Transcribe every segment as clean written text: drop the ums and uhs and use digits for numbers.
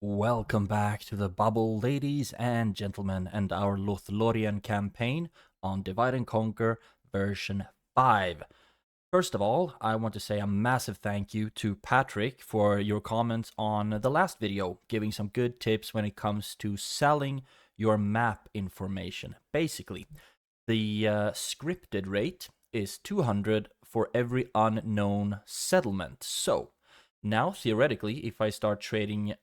Welcome back to the bubble, ladies and gentlemen, and our Lothlórien campaign on Divide and Conquer version 5. First of all, I want to say a massive thank you to Patrick for your comments on the last video, giving some good tips when it comes to selling your map information. Basically, the scripted rate is 200 for every unknown settlement. So, now theoretically, if I start trading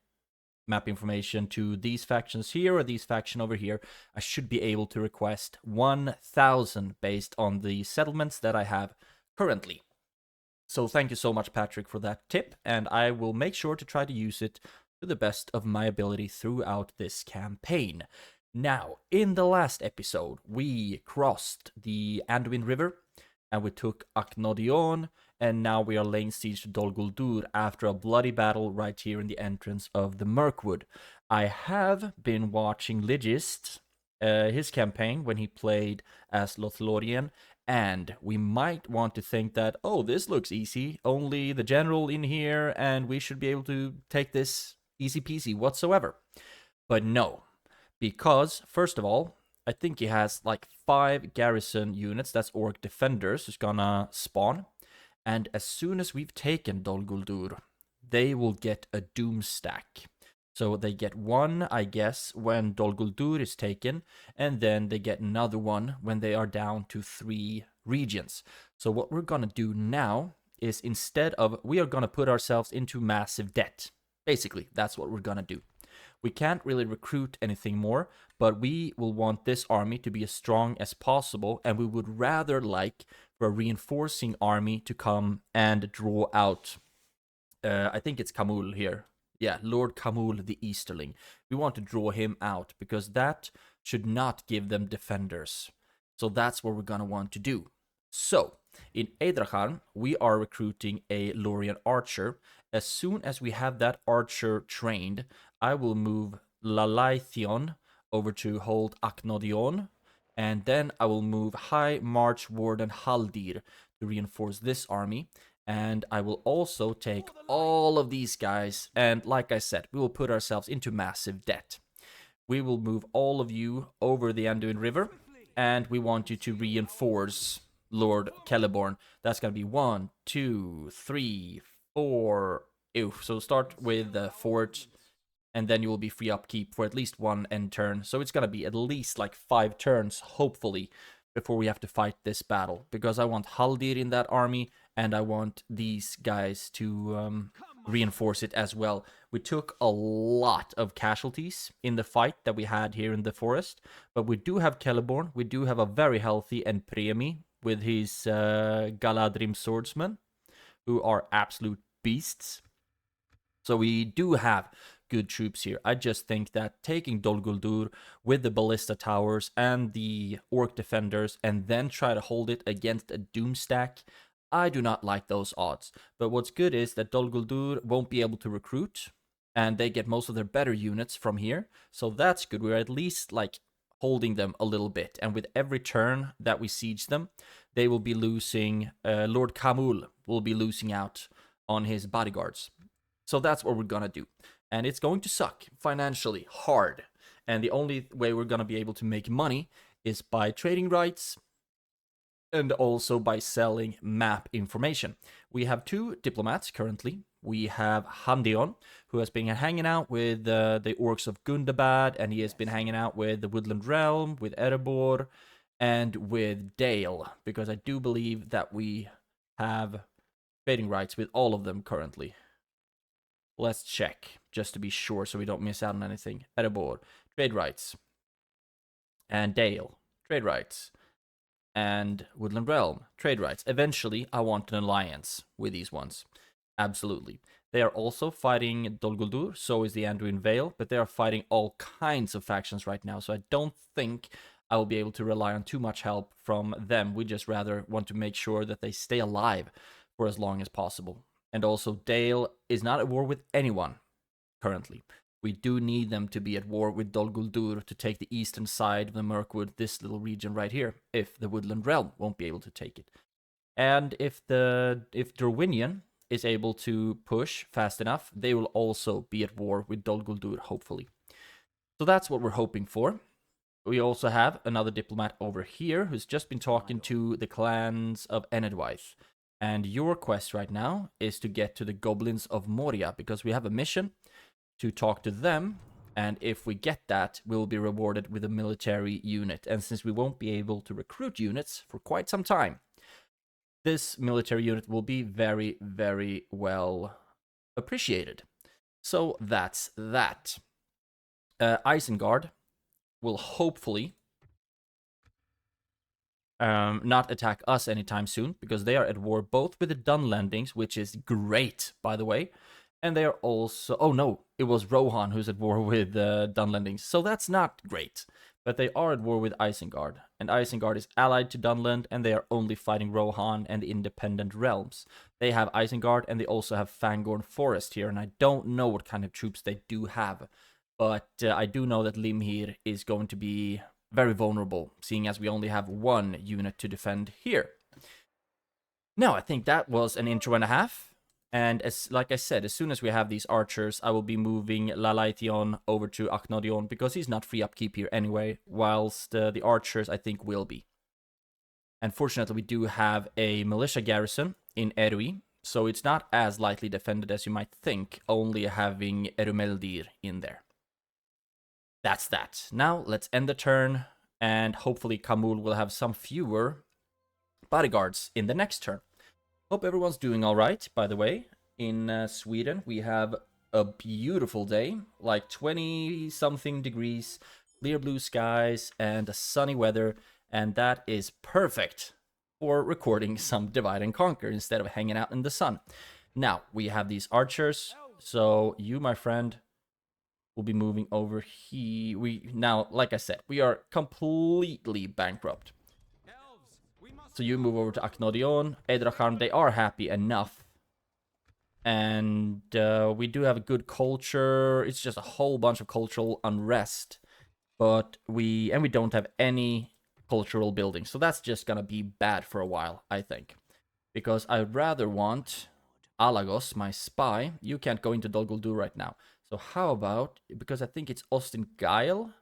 map information to these factions here or these faction over here, I should be able to request 1,000 based on the settlements that I have currently. So thank you so much, Patrick, for that tip, and I will make sure to try to use it to the best of my ability throughout this campaign. Now, in the last episode, we crossed the Anduin River, and we took Aknodion, and now we are laying siege to Dol Guldur after a bloody battle right here in the entrance of the Mirkwood. I have been watching Ligist, his campaign, when he played as Lothlórien, and we might want to think that, oh, this looks easy, only the general in here, and we should be able to take this easy peasy whatsoever. But no, because, first of all, I think he has like 5 garrison units, that's orc defenders, who's gonna spawn. And as soon as we've taken Dol Guldur, they will get a doom stack. So they get one, I guess, when Dol Guldur is taken, and then they get another one when they are down to 3 regions. So what we're gonna do now is instead of, we are gonna put ourselves into massive debt. Basically, that's what we're gonna do. We can't really recruit anything more, but we will want this army to be as strong as possible, and we would rather like for a reinforcing army to come and draw out, I think it's Khamûl here. Yeah, Lord Khamûl the Easterling. We want to draw him out, because that should not give them defenders. So that's what we're going to want to do. So, in Eidrachan, we are recruiting a Lórien archer. As soon as we have that archer trained, I will move Lalaithion over to hold Aknodion, and then I will move High March Warden Haldir to reinforce this army, and I will also take all of these guys, and like I said, we will put ourselves into massive debt. We will move all of you over the Anduin River, and we want you to reinforce Lord Celeborn. That's going to be 1, 2, 3, 4. Ew. So start with the fort, and then you will be free upkeep for at least 1 end turn. So it's going to be at least like 5 turns, hopefully, before we have to fight this battle. Because I want Haldir in that army, and I want these guys to reinforce it as well. We took a lot of casualties in the fight that we had here in the forest, but we do have Celeborn. We do have a very healthy Enpremi with his Galadhrim swordsmen, who are absolute beasts. So we do have good troops here. I just think that taking Dol Guldur with the ballista towers and the orc defenders and then try to hold it against a doom stack, I do not like those odds. But what's good is that Dol Guldur won't be able to recruit, and they get most of their better units from here. So that's good. We're at least like holding them a little bit, and with every turn that we siege them, they will be losing, Lord Khamûl will be losing out on his bodyguards. So that's what we're gonna do. And it's going to suck financially hard. And the only way we're gonna be able to make money is by trading rights and also by selling map information. We have 2 diplomats currently. We have Handion, who has been hanging out with the orcs of Gundabad, and he has been hanging out with the Woodland Realm, with Erebor, and with Dale, because I do believe that we have trading rights with all of them currently. Let's check, just to be sure, so we don't miss out on anything. Erebor, trade rights. And Dale, trade rights. And Woodland Realm, trade rights. Eventually, I want an alliance with these ones. Absolutely. They are also fighting Dol Guldur, so is the Anduin Vale, but they are fighting all kinds of factions right now, so I don't think I will be able to rely on too much help from them. We just rather want to make sure that they stay alive for as long as possible. And also, Dale is not at war with anyone currently. We do need them to be at war with Dol Guldur to take the eastern side of the Mirkwood, this little region right here, if the Woodland Realm won't be able to take it. And if Dorwinion is able to push fast enough, they will also be at war with Dol Guldur, hopefully. So that's what we're hoping for. We also have another diplomat over here who's just been talking to the clans of Enedwaith. And your quest right now is to get to the Goblins of Moria, because we have a mission to talk to them. And if we get that, we'll be rewarded with a military unit. And since we won't be able to recruit units for quite some time, this military unit will be very, very well appreciated. So that's that. Isengard will hopefully not attack us anytime soon, because they are at war both with the Dunlandings, which is great, by the way, and they are also... Oh no, it was Rohan who's at war with Dunlandings, so that's not great. But they are at war with Isengard, and Isengard is allied to Dunland, and they are only fighting Rohan and the independent realms. They have Isengard, and they also have Fangorn Forest here, and I don't know what kind of troops they do have, but I do know that Limhir is going to be very vulnerable, seeing as we only have one unit to defend here. Now, I think that was an intro and a half. And like I said, as soon as we have these archers, I will be moving Lalaithion over to Aknodion, because he's not free upkeep here anyway, whilst the archers, I think, will be. And fortunately, we do have a militia garrison in Erui, so it's not as lightly defended as you might think, only having Erumeldir in there. That's that. Now, let's end the turn, and hopefully Kamul will have some fewer bodyguards in the next turn. Hope everyone's doing alright, by the way. In Sweden, we have a beautiful day, like 20-something degrees, clear blue skies, and sunny weather, and that is perfect for recording some Divide and Conquer instead of hanging out in the sun. Now, we have these archers, so you, my friend, will be moving over here. Now, like I said, we are completely bankrupt. So you move over to Aknodion. Edracharm, they are happy enough. And we do have a good culture. It's just a whole bunch of cultural unrest. But we don't have any cultural buildings. So that's just gonna be bad for a while, I think. Because I'd rather want Alagos, my spy. You can't go into Dol Guldur right now. So how about, because I think it's Austin Gael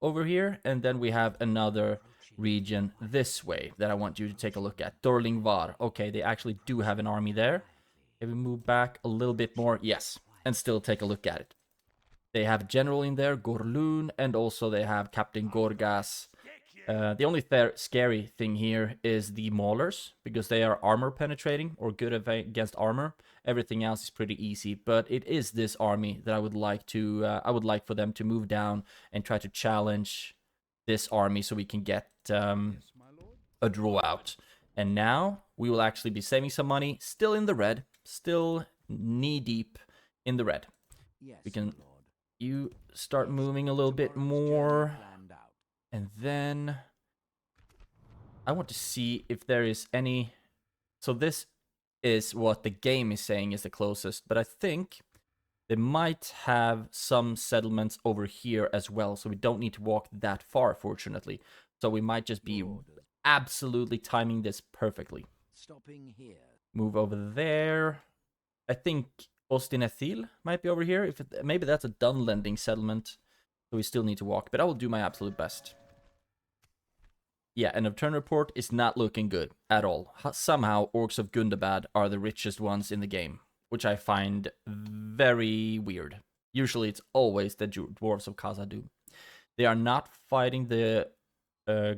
over here. And then we have another region this way that I want you to take a look at. Dorlingvar. Okay, they actually do have an army there. If we move back a little bit more, yes, and still take a look at it. They have a general in there, Gorlun, and also they have Captain Gorgas. The only scary thing here is the Maulers, because they are armor penetrating or good against armor. Everything else is pretty easy, but it is this army that I would like for them to move down and try to challenge this army so we can get a draw out. And now we will actually be saving some money, still in the red, still knee deep in the red. We can you start moving a little bit more, and then I want to see if there is any. So this is what the game is saying is the closest, but I think they might have some settlements over here as well, so we don't need to walk that far, fortunately. So we might just be absolutely timing this perfectly. Stopping here. Move over there. I think Ostinethil might be over here. Maybe that's a Dunlending settlement, so we still need to walk, but I will do my absolute best. Yeah, end of turn report is not looking good at all. Somehow, Orcs of Gundabad are the richest ones in the game, which I find very weird. Usually it's always the Dwarves of Khazad-dûm. They are not fighting the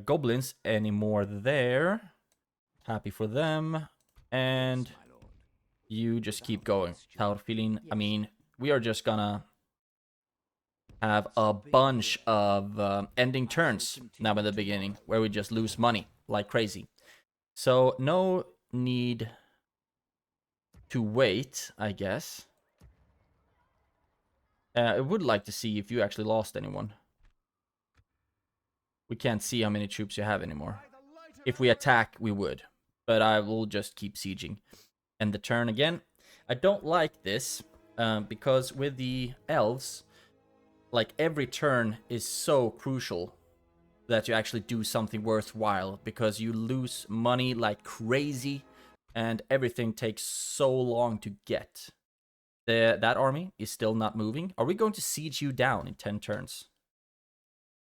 goblins anymore there. Happy for them. And you just keep going. Taurfilin, I mean, we are just gonna have a bunch of ending turns now in the beginning, where we just lose money like crazy. So no need to wait, I guess. I would like to see if you actually lost anyone. We can't see how many troops you have anymore. If we attack, we would. But I will just keep sieging. And the turn again. I don't like this, because with the elves, like every turn is so crucial that you actually do something worthwhile, because you lose money like crazy and everything takes so long to get. That army is still not moving. Are we going to siege you down in 10 turns?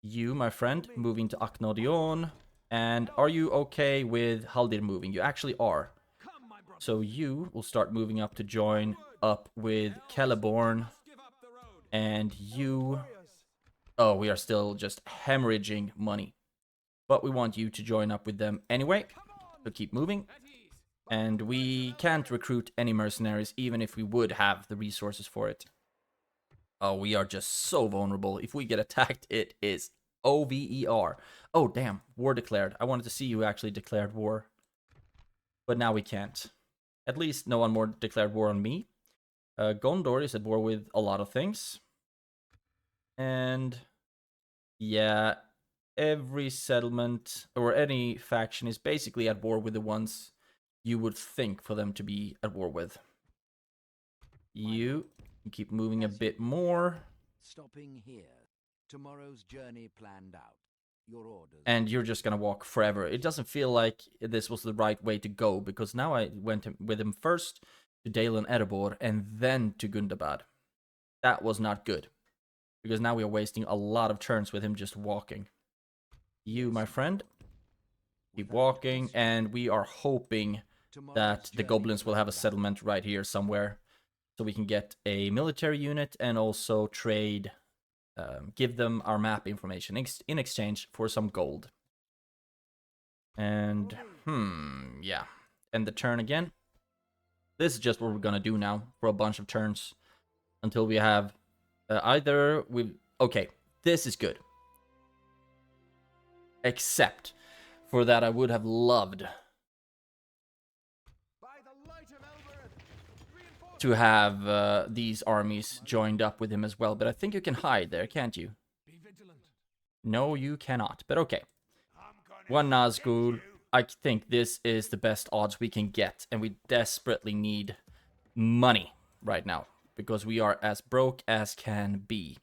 You, my friend, moving to Aknodion. And are you okay with Haldir moving? You actually are. So you will start moving up to join up with Celeborn. And you... Oh, we are still just hemorrhaging money. But we want you to join up with them anyway. So keep moving. And we can't recruit any mercenaries, even if we would have the resources for it. Oh, we are just so vulnerable. If we get attacked, it is OVER. Oh, damn. War declared. I wanted to see who actually declared war. But now we can't. At least no one more declared war on me. Gondor is at war with a lot of things. And yeah, every settlement or any faction is basically at war with the ones you would think for them to be at war with. You keep moving a bit more. Stopping here. Tomorrow's journey planned out. Your orders. And you're just gonna walk forever. It doesn't feel like this was the right way to go, because now I went with him first to Dale and Erebor and then to Gundabad. That was not good, because now we are wasting a lot of turns with him just walking. You, my friend, keep walking, and we are hoping that the goblins will have a settlement right here somewhere, so we can get a military unit and also trade, give them our map information in exchange for some gold. And, yeah. End the turn again. This is just what we're gonna do now for a bunch of turns until we have either we... Okay, this is good. Except for that I would have loved to have these armies joined up with him as well. But I think you can hide there, can't you? No, you cannot. But okay. One Nazgul. I think this is the best odds we can get. And we desperately need money right now, because we are as broke as can be.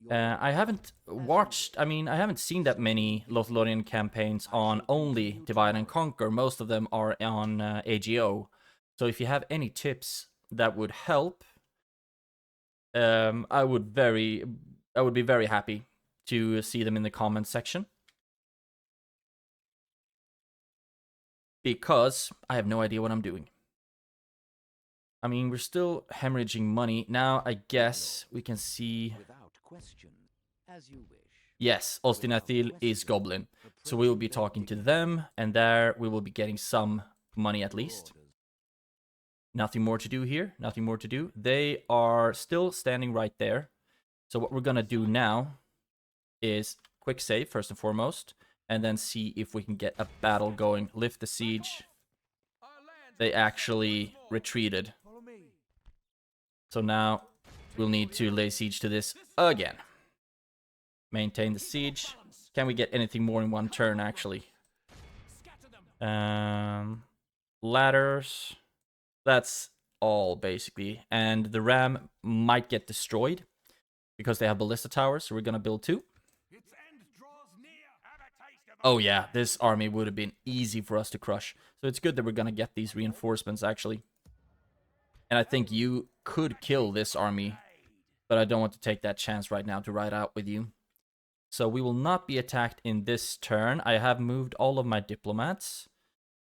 I haven't watched, I haven't seen that many Lothlórien campaigns on only Divide and Conquer. Most of them are on AGO. So if you have any tips that would help, I would be very happy to see them in the comments section. Because I have no idea what I'm doing. I mean, we're still hemorrhaging money. Now, I guess we can see... As you wish. Yes, Ostinathil is Goblin. So we will be talking to them, and there we will be getting some money at least. Nothing more to do here. Nothing more to do. They are still standing right there. So what we're gonna do now is quick save first and foremost, and then see if we can get a battle going. Lift the siege. They actually retreated. So now we'll need to lay siege to this again. Maintain the siege. Can we get anything more in one turn, actually? Ladders. That's all, basically. And the ram might get destroyed because they have ballista towers, so we're gonna build 2. Oh yeah, this army would have been easy for us to crush. So it's good that we're gonna get these reinforcements, actually. And I think you could kill this army, but I don't want to take that chance right now to ride out with you. So we will not be attacked in this turn. I have moved all of my diplomats.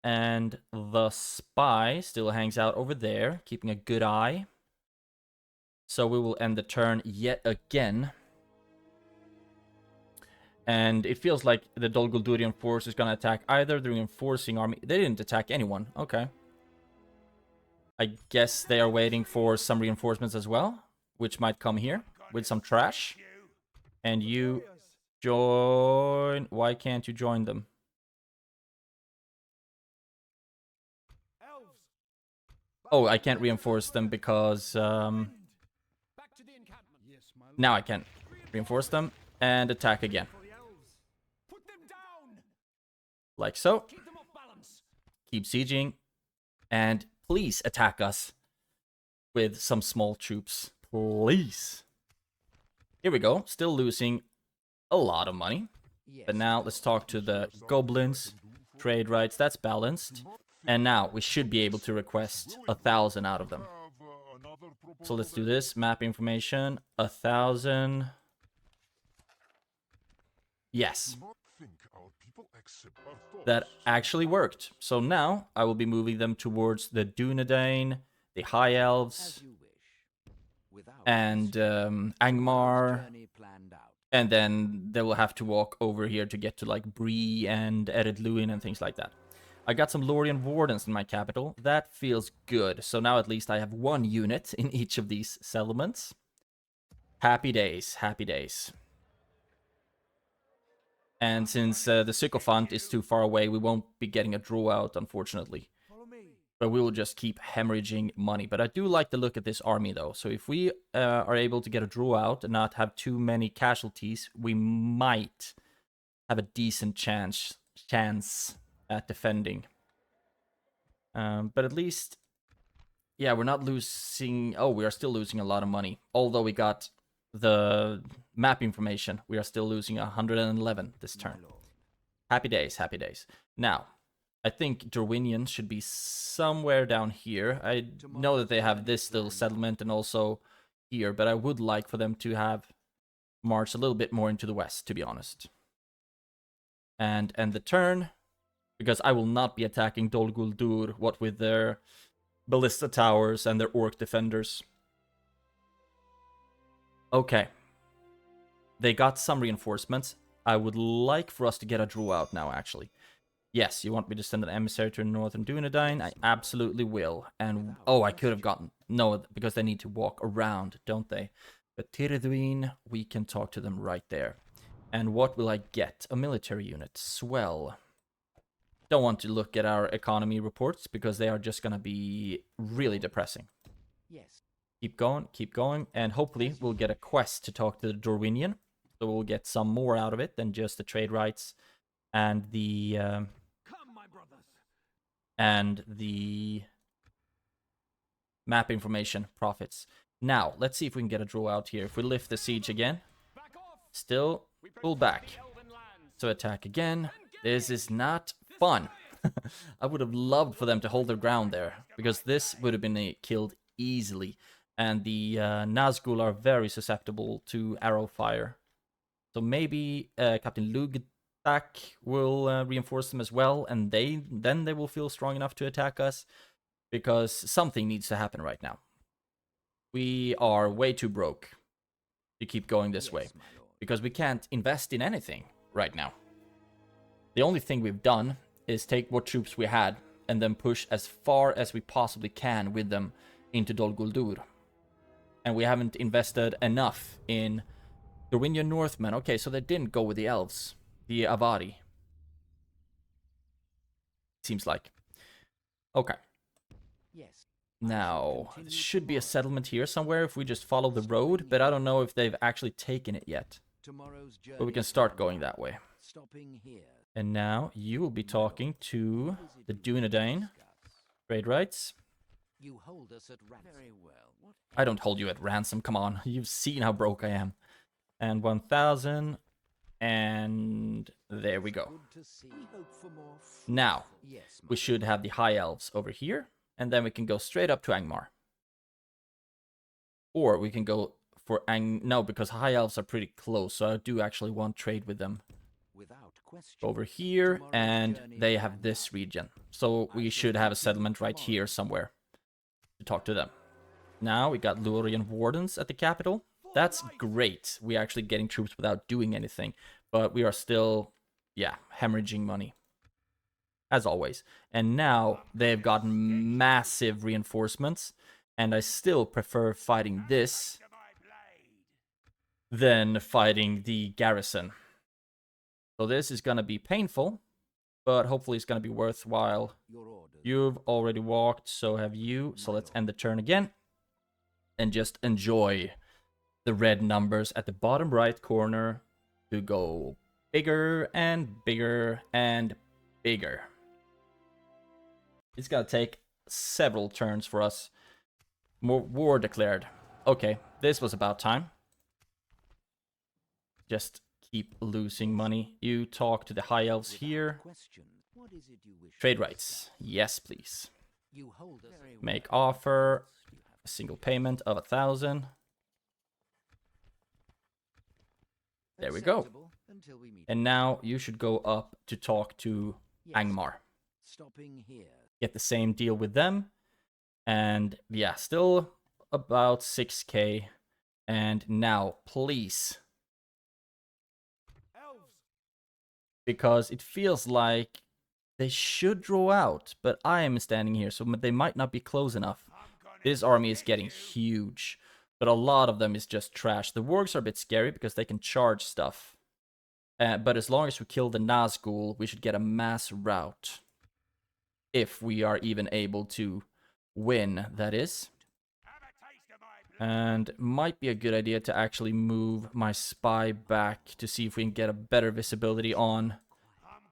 And the spy still hangs out over there, keeping a good eye. So we will end the turn yet again. And it feels like the Dol Gul'durian force is going to attack either the reinforcing army. They didn't attack anyone. Okay. I guess they are waiting for some reinforcements as well, which might come here with some trash. And you join... Why can't you join them? Oh, I can't reinforce them because... now I can reinforce them and attack again. Like so. Keep sieging. And please attack us with some small troops. Please. Here we go. Still losing a lot of money. But now let's talk to the goblins. Trade rights, that's balanced. And now we should be able to request 1,000 out of them. So let's do this. Map information, 1,000. Yes. That actually worked. So now I will be moving them towards the Dunedain, the High Elves, and Angmar. And then they will have to walk over here to get to like Bree and Ered Luin and things like that. I got some Lórien Wardens in my capital. That feels good. So now at least I have one unit in each of these settlements. Happy days, happy days. And since the Sycophant is too far away, we won't be getting a draw out, unfortunately. But we will just keep hemorrhaging money. But I do like the look at this army, though. So if we are able to get a draw out and not have too many casualties, we might have a decent chance at defending. But at least, yeah, we're not losing... Oh, we are still losing a lot of money. Although we got the map information, we are still losing 111 this turn. Happy days, happy days. Now, I think Dorwinion should be somewhere down here. I know that they have this little settlement and also here, but I would like for them to have marched a little bit more into the west, to be honest. And end the turn, because I will not be attacking Dol Guldur, what with their ballista towers and their orc defenders. Okay. They got some reinforcements. I would like for us to get a draw out now, actually. Yes, you want me to send an emissary to Northern Dunedain? I absolutely will. And, oh, I could have gotten... No, because they need to walk around, don't they? But Tirithwin, we can talk to them right there. And what will I get? A military unit. Swell. Don't want to look at our economy reports, because they are just going to be really depressing. Yes. Keep going, and hopefully we'll get a quest to talk to the Dorwinion. So we'll get some more out of it than just the trade rights and the... and the map information profits. Now, let's see if we can get a draw out here. If we lift the siege again, still pull back. So attack again. This is not fun. I would have loved for them to hold their ground there, because this would have been killed easily. And the Nazgul are very susceptible to arrow fire. So maybe Captain Lugdak will reinforce them as well, and then they will feel strong enough to attack us, because something needs to happen right now. We are way too broke to keep going this way, because we can't invest in anything right now. The only thing we've done is take what troops we had and then push as far as we possibly can with them into Dol Guldur. And we haven't invested enough in Dorwinion Northmen. Okay, so they didn't go with the Elves. The Avari. Seems like. Okay. Yes. Now, there should be a settlement here somewhere if we just follow the road, but I don't know if they've actually taken it yet. But we can start going that way. And now you will be talking to the Dunedain. Trade rights. You hold us at ransom. Very well. I don't hold you at ransom, come on. You've seen how broke I am. And 1,000. And there we go. Now, we should have the High Elves over here. And then we can go straight up to Angmar. Or we can go for No, because High Elves are pretty close. So I do actually want trade with them. Over here. And they have this region. So we should have a settlement right here somewhere to talk to them. Now we got Lórien Wardens at the capital. That's great. We're actually getting troops without doing anything. But we are still, yeah, hemorrhaging money. As always. And now they've gotten massive reinforcements. And I still prefer fighting this than fighting the garrison. So this is going to be painful. But hopefully it's going to be worthwhile. You've already walked, so have you. So let's end the turn again. And just enjoy the red numbers at the bottom right corner to go bigger and bigger and bigger. It's gonna take several turns for us. More war declared. Okay, this was about time. Just keep losing money. You talk to the High Elves here. What is it you wish to Trade rights. Yes, please. You hold us very Make well. offer. You have A single payment of 1,000. There we go. acceptable until we meet. And now you should go up to talk to Yes, Angmar. stopping here. Get the same deal with them. And yeah, still about 6k. And now, please. Elves, Because it feels like they should draw out. But I am standing here, so they might not be close enough. I'm gonna This army is get getting you. huge. But a lot of them is just trash. The wargs are a bit scary because they can charge stuff. But as long as we kill the Nazgul, we should get a mass rout. If we are even able to win, that is. Have a taste of my blood. And might be a good idea to actually move my spy back to see if we can get a better visibility on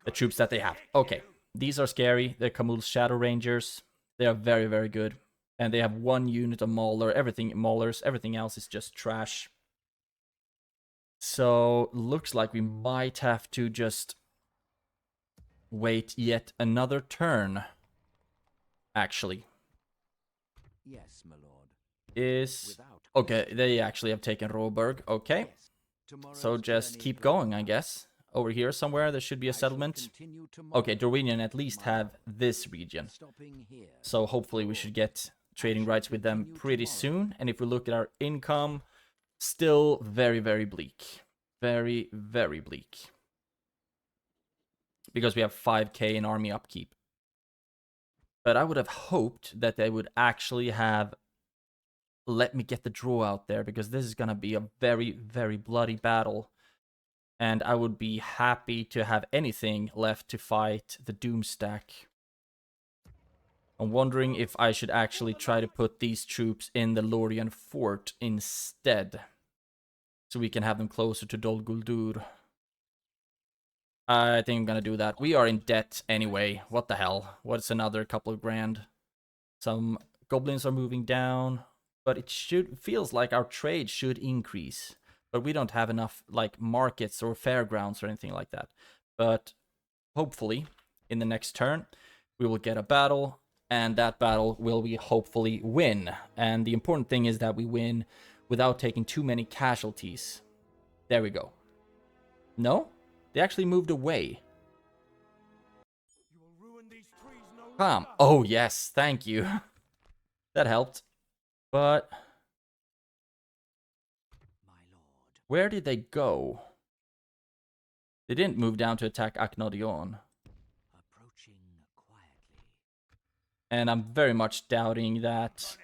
the troops that they have. Okay, these are scary. They're Kamul's Shadow Rangers. They are very, very good. And they have one unit of Mauler, Maulers. Everything else is just trash. So, looks like we might have to just wait yet another turn. Actually, Yes, my lord. is... Without Okay, they actually have taken Roberg. Okay, Yes. Tomorrow's so just journey keep planned going, I out. guess. Over here somewhere, there should be I a shall settlement. continue tomorrow. Okay, Dorian at least My have lord. this region. Stopping here. So hopefully we should get trading rights with them pretty soon. And if we look at our income, still very, very bleak. Very, very bleak. Because we have 5k in army upkeep. But I would have hoped that they would actually have let me get the draw out there, because this is going to be a very, very bloody battle. And I would be happy to have anything left to fight the Doom stack. I'm wondering if I should actually try to put these troops in the Lórien fort instead. So we can have them closer to Dol Guldur. I think I'm gonna do that. We are in debt anyway. What the hell? What's another couple of grand? Some goblins are moving down. But it feels like our trade should increase. But we don't have enough like markets or fairgrounds or anything like that. But hopefully, in the next turn, we will get a battle. And that battle will we hopefully win. And the important thing is that we win without taking too many casualties. There we go. No? They actually moved away. You will ruin these trees no Calm. longer. Oh, yes. Thank you. That helped. But My lord. where did they go? They didn't move down to attack Aknodion. Approaching quietly. And I'm very much doubting that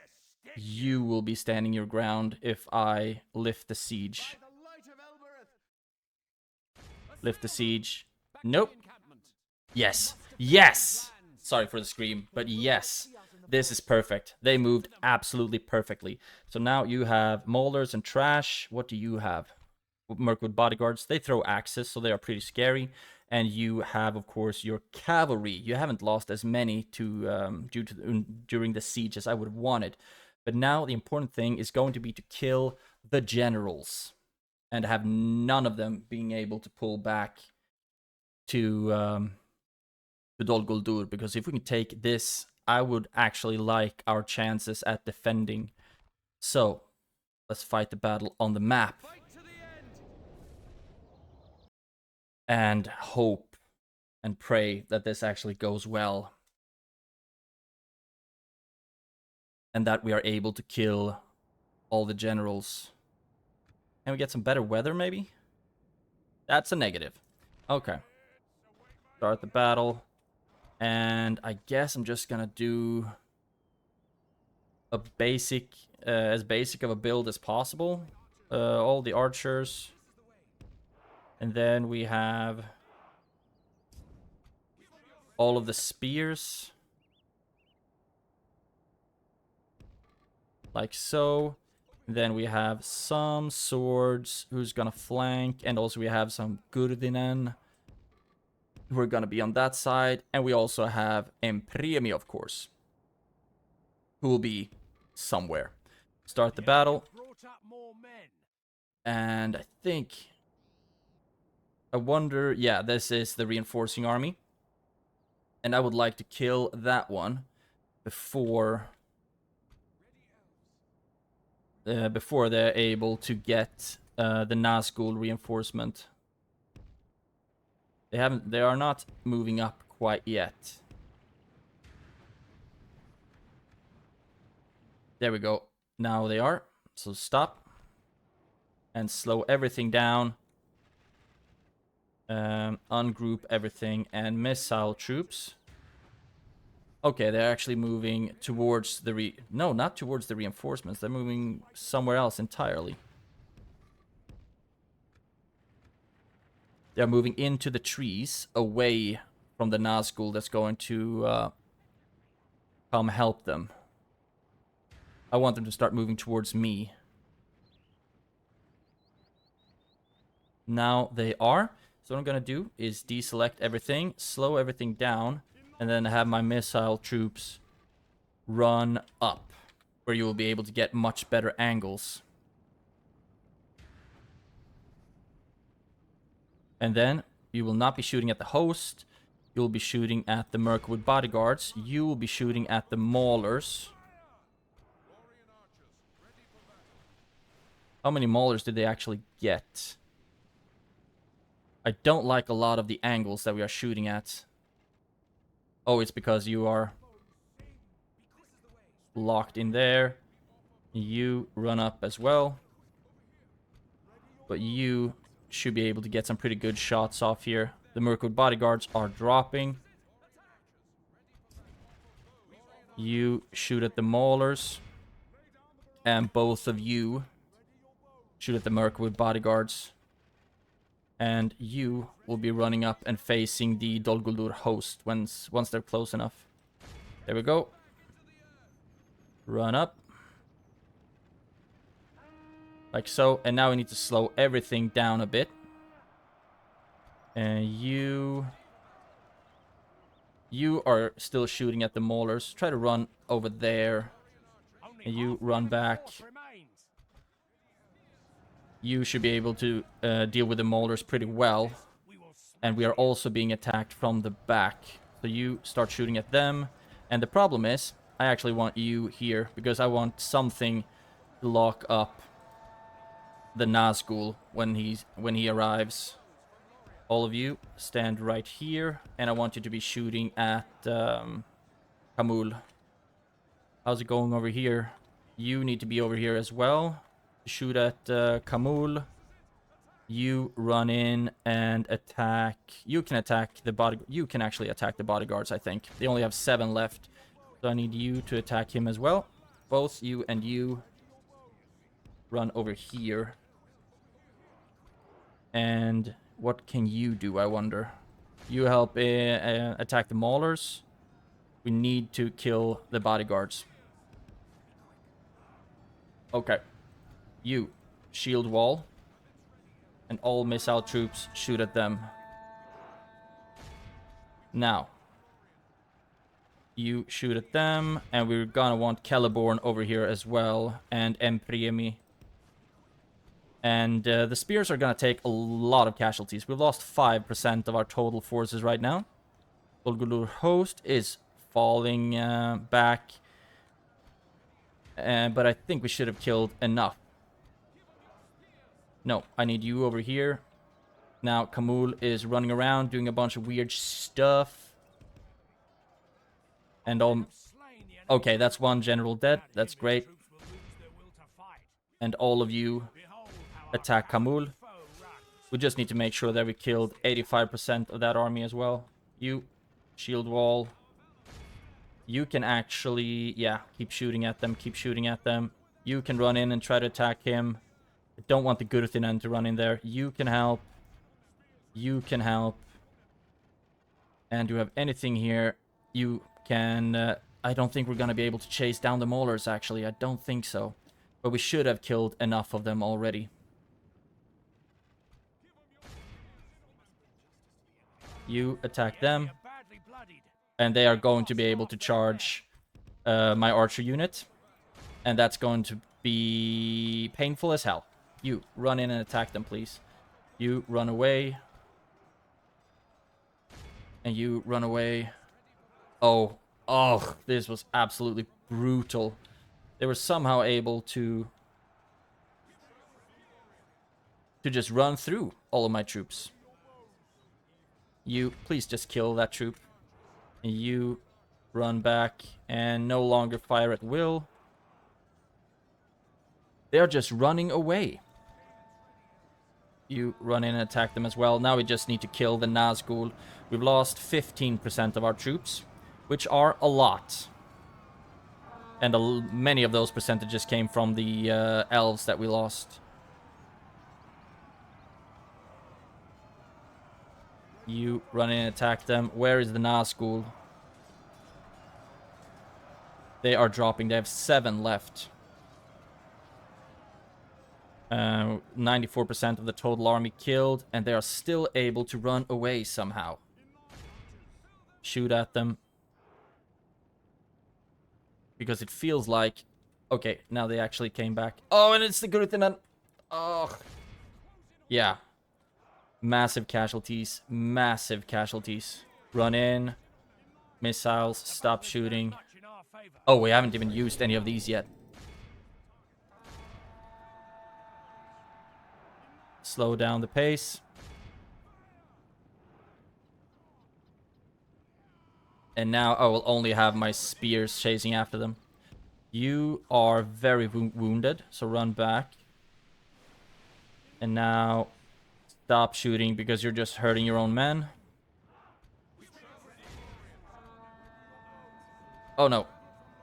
you will be standing your ground if I lift the siege. By the light of Elbereth. Lift the siege. Nope. Yes. Yes! Sorry for the scream, but yes. This is perfect. They moved absolutely perfectly. So now you have Maulers and Trash. What do you have? Mirkwood Bodyguards. They throw axes, so they are pretty scary. And you have, of course, your cavalry. You haven't lost as many during the siege as I would have wanted. But now the important thing is going to be to kill the generals. And have none of them being able to pull back to Dol Guldur. Because if we can take this, I would actually like our chances at defending. So, let's fight the battle on the map. Fight to the end. And hope and pray that this actually goes well. And that we are able to kill all the generals. Can we get some better weather, maybe? That's a negative. Okay. Start the battle. And I guess I'm just gonna do a basic, as basic of a build as possible. All the archers. And then we have all of the spears. Like so. Then we have some swords who's gonna flank. And also we have some Gurdinen who are gonna be on that side. And we also have Empremi, of course, who will be somewhere. Start the battle. Brought up more men. And I think... I wonder... Yeah, this is the reinforcing army. And I would like to kill that one before they're able to get the Nazgul reinforcement. They are not moving up quite yet. There we go. Now they are. So stop. And slow everything down. Ungroup everything and missile troops. Okay, they're actually moving towards the No, not towards the reinforcements. They're moving somewhere else entirely. They're moving into the trees, away from the Nazgul that's going to come help them. I want them to start moving towards me. Now they are. So what I'm going to do is deselect everything, slow everything down, and then have my missile troops run up, where you will be able to get much better angles. And then you will not be shooting at the host. You will be shooting at the Mirkwood bodyguards. You will be shooting at the maulers. How many maulers did they actually get? I don't like a lot of the angles that we are shooting at. Oh, it's because you are locked in there. You run up as well. But you should be able to get some pretty good shots off here. The Mirkwood bodyguards are dropping. You shoot at the maulers. And both of you shoot at the Mirkwood bodyguards. And you will be running up and facing the Dol Guldur host once they're close enough. There we go. Run up. Like so. And now we need to slow everything down a bit. And you are still shooting at the maulers. Try to run over there. And you run back. You should be able to deal with the maulers pretty well. And we are also being attacked from the back. So you start shooting at them. And the problem is, I actually want you here, because I want something to lock up the Nazgul when he arrives. All of you stand right here, and I want you to be shooting at Khamûl. How's it going over here? You need to be over here as well. Shoot at Khamûl. You run in and attack. You can attack the body. You can actually attack the bodyguards, I think. They only have 7 left. So I need you to attack him as well. Both you and you run over here. And what can you do, I wonder? You help attack the maulers. We need to kill the bodyguards. Okay. You shield wall. And all missile troops shoot at them. Now. You shoot at them. And we're gonna want Celeborn over here as well. And Empremi. And the spears are going to take a lot of casualties. We've lost 5% of our total forces right now. Dol Guldur host is falling back. But I think we should have killed enough. No, I need you over here. Now Khamûl is running around doing a bunch of weird stuff. And all... Okay, that's one general dead. That's great. And all of you... attack Khamûl. We just need to make sure that we killed 85% of that army as well. You, shield wall. You can actually, yeah, keep shooting at them, keep shooting at them. You can run in and try to attack him. I don't want the Gurthinen to run in there. You can help. You can help. And do you have anything here? You can, I don't think we're going to be able to chase down the maulers, actually. I don't think so. But we should have killed enough of them already. You attack them. And they are going to be able to charge my archer unit. And that's going to be painful as hell. You, run in and attack them, please. You, run away. And you, run away. Oh, oh, this was absolutely brutal. They were somehow able to just run through all of my troops. You, please just kill that troop. You run back and no longer fire at will. They're just running away. You run in and attack them as well. Now we just need to kill the Nazgul. We've lost 15% of our troops, which are a lot. And many of those percentages came from the elves that we lost. You run in and attack them. Where is the Nazgul? They are dropping. They have 7 left. 94% of the total army killed, and they are still able to run away somehow. Shoot at them. Because it feels like... Okay, now they actually came back. Oh, and it's the Guruthanan. Oh. Yeah. Massive casualties. Massive casualties. Run in. Missiles. Stop shooting. Oh, we haven't even used any of these yet. Slow down the pace. And now I will only have my spears chasing after them. You are very wounded, so run back. And now stop shooting because you're just hurting your own men. Oh no.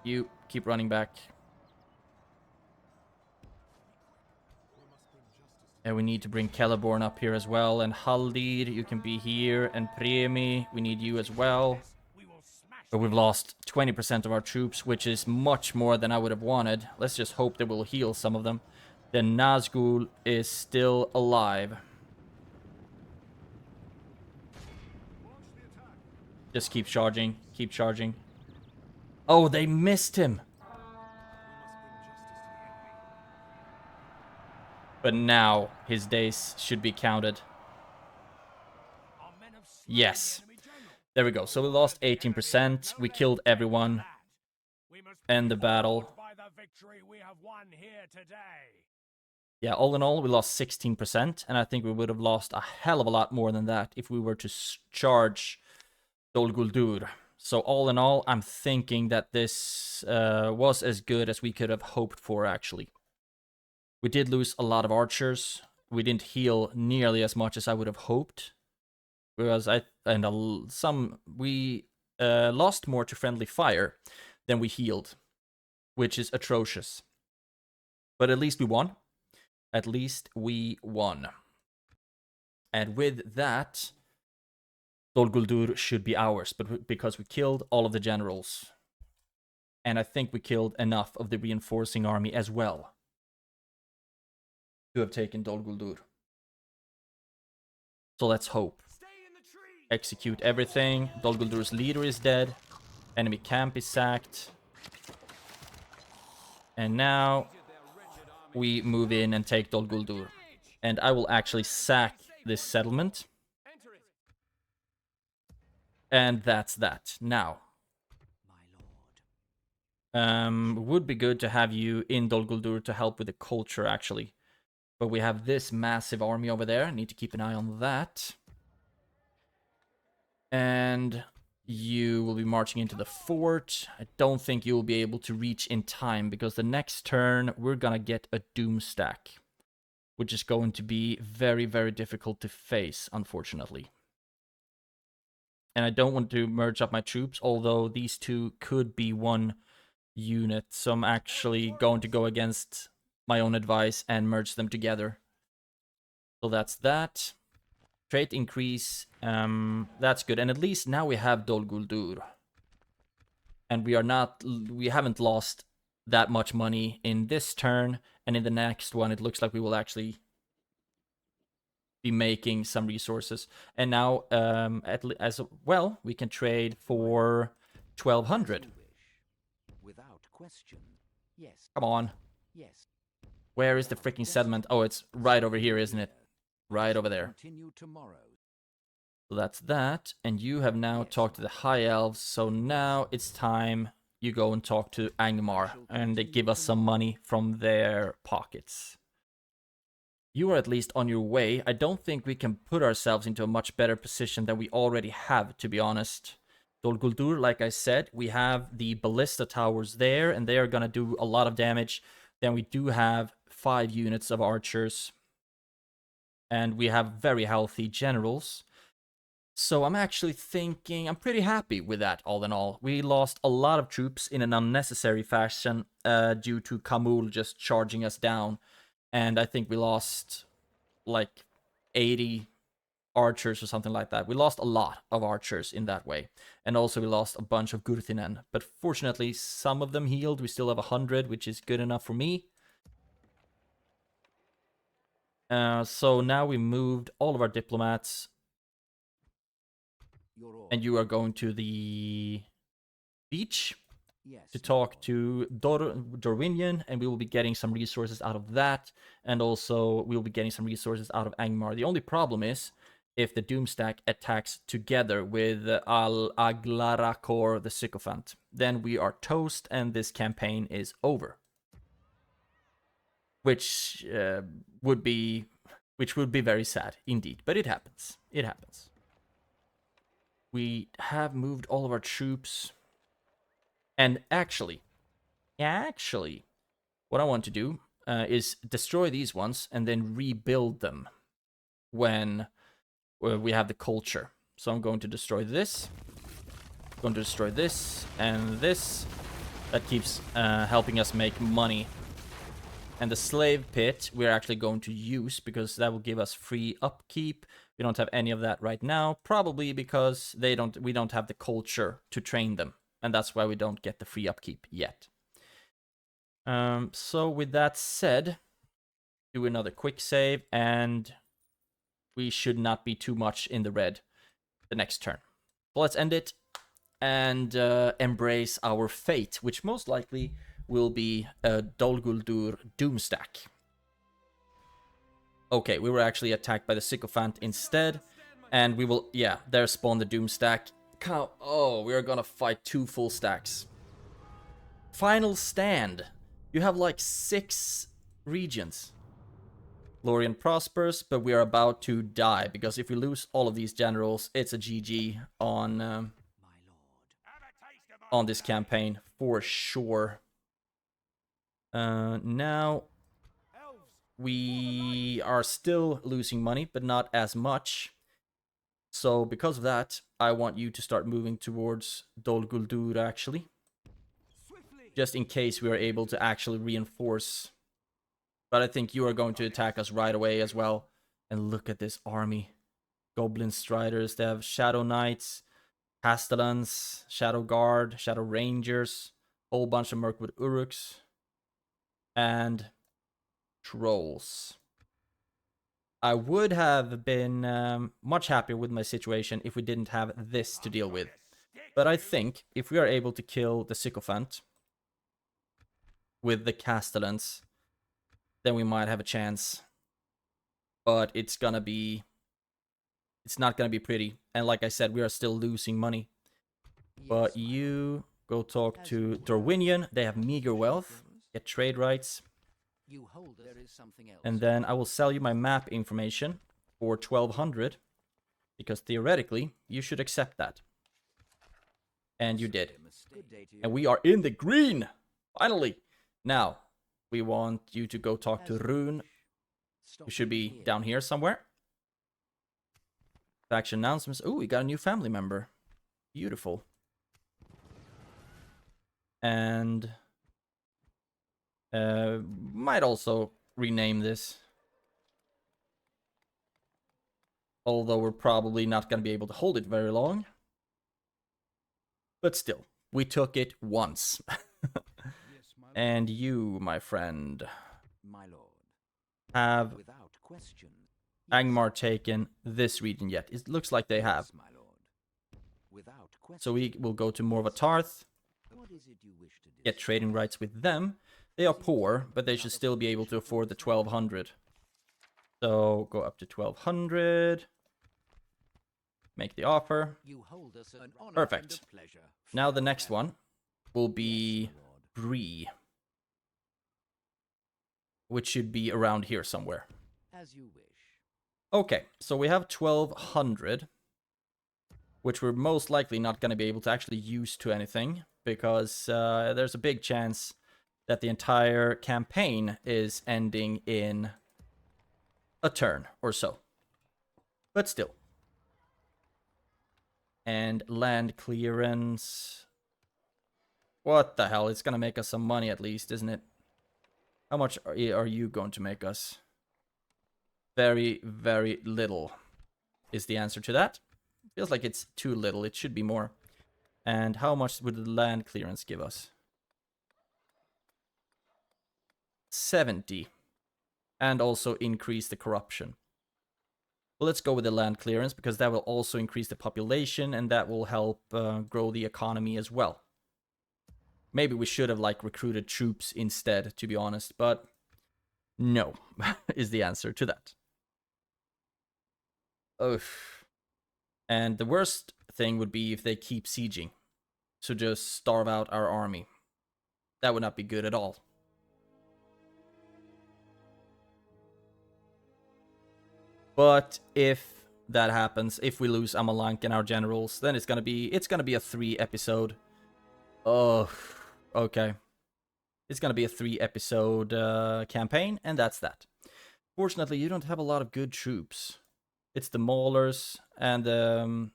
You keep running back. And we need to bring Celeborn up here as well. And Haldir, you can be here. And Premi, we need you as well. But we've lost 20% of our troops, which is much more than I would have wanted. Let's just hope that we'll heal some of them. The Nazgul is still alive. Just keep charging. Keep charging. Oh, they missed him. But now his days should be counted. Yes. There we go. So we lost 18%. We killed everyone. End the battle. Yeah, all in all, we lost 16%. And I think we would have lost a hell of a lot more than that if we were to charge Dol Guldur. So all in all, I'm thinking that this was as good as we could have hoped for, actually. We did lose a lot of archers. We didn't heal nearly as much as I would have hoped. Because we lost more to friendly fire than we healed, which is atrocious. But at least we won. At least we won. And with that, Dol Guldur should be ours, but because we killed all of the generals. And I think we killed enough of the reinforcing army as well to have taken Dol Guldur. So let's hope. Execute everything. Dol Guldur's leader is dead. Enemy camp is sacked. And now we move in and take Dol Guldur. And I will actually sack this settlement. And that's that. Now. Would be good to have you in Dol Guldur to help with the culture, actually. But we have this massive army over there. Need to keep an eye on that. And you will be marching into the fort. I don't think you will be able to reach in time, because the next turn we're gonna get a doom stack, which is going to be very, very difficult to face, unfortunately. And I don't want to merge up my troops, although these two could be one unit. So I'm actually going to go against my own advice and merge them together. So that's that. Trait increase, that's good. And at least now we have Dol Guldur. And we haven't lost that much money in this turn. And in the next one, it looks like we will actually be making some resources. And now, as well, we can trade for 1200. Without question. Yes. Come on. Yes. Where is the freaking settlement? Oh, it's right over here, isn't it? Right over there. Continue tomorrow. So that's that. And you have now talked to the High Elves. So now it's time you go and talk to Angmar. And they give us some money from their pockets. You are at least on your way. I don't think we can put ourselves into a much better position than we already have, to be honest. Dol Guldur, like I said, we have the ballista towers there, and they are going to do a lot of damage. Then we do have 5 units of archers. And we have very healthy generals. So I'm actually thinking, I'm pretty happy with that, all in all. We lost a lot of troops in an unnecessary fashion due to Khamûl just charging us down. And I think we lost like 80 archers or something like that. We lost a lot of archers in that way. And also we lost a bunch of Gurthinen. But fortunately, some of them healed. We still have 100, which is good enough for me. So now we moved all of our diplomats. And you are going to the beach to talk to Dorwinion, and we will be getting some resources out of that. And also, we will be getting some resources out of Angmar. The only problem is if the Doomstack attacks together with Aglarakor the Sycophant. Then we are toast, and this campaign is over. Which would be very sad indeed, but it happens. It happens. We have moved all of our troops. And actually, what I want to do is destroy these ones and then rebuild them when we have the culture. So I'm going to destroy this. I'm going to destroy this and this. That keeps helping us make money. And the slave pit we're actually going to use because that will give us free upkeep. We don't have any of that right now, probably because we don't have the culture to train them. And that's why we don't get the free upkeep yet. So with that said, do another quick save, and we should not be too much in the red the next turn. So let's end it and embrace our fate, which most likely will be a Dol Guldur Doomstack. Okay, we were actually attacked by the Sycophant instead, and we will, yeah, there spawn the Doomstack. Oh, we are gonna fight 2 full stacks. Final stand. You have like 6 regions. Lórien prospers, but we are about to die, because if we lose all of these generals, it's a GG on this campaign, for sure. Now, we are still losing money, but not as much. So, because of that, I want you to start moving towards Dol Guldur, actually. Just in case we are able to actually reinforce. But I think you are going to attack us right away as well. And look at this army. Goblin Striders, they have Shadow Knights, Castellans, Shadow Guard, Shadow Rangers, whole bunch of Mirkwood Uruks, and Trolls. I would have been much happier with my situation if we didn't have this to deal with. But I think if we are able to kill the Sycophant with the Castellans, then we might have a chance. But it's not gonna be pretty. And like I said, we are still losing money. But you go talk to Dorwinion. They have meager wealth. Get trade rights. And then I will sell you my map information for 1200. Because theoretically, you should accept that. And you did. And we are in the green! Finally! Now, we want you to go talk to Rune. You should be down here somewhere. Faction announcements. Ooh, we got a new family member. Beautiful. And might also rename this. Although we're probably not going to be able to hold it very long. But still, we took it once. And you, my friend, have Angmar taken this region yet? It looks like they have. So we will go to Morvatarth, get trading rights with them. They are poor, but they should still be able to afford the 1200. So go up to 1200. Make the offer. You hold us an honor Perfect. and a pleasure. Now the next one will be Yes, my lord. Bree, which should be around here somewhere. As you wish. Okay, so we have 1200, which we're most likely not going to be able to actually use to anything, because there's a big chance that the entire campaign is ending in a turn or so. But still. And land clearance. What the hell? It's going to make us some money at least, isn't it? How much are you going to make us? Very, very little is the answer to that. Feels like it's too little. It should be more. And how much would the land clearance give us? 70. And also increase the corruption. Well, let's go with the land clearance, because that will also increase the population, and that will help grow the economy as well. Maybe we should have like recruited troops instead, to be honest, but no is the answer to that. Oof. And the worst thing would be if they keep sieging. So just starve out our army. That would not be good at all. But if that happens, if we lose Amalank and our generals, then it's gonna be a 3 episode. Oh, okay. It's gonna be a 3 episode campaign, and that's that. Fortunately, you don't have a lot of good troops. It's the Maulers and the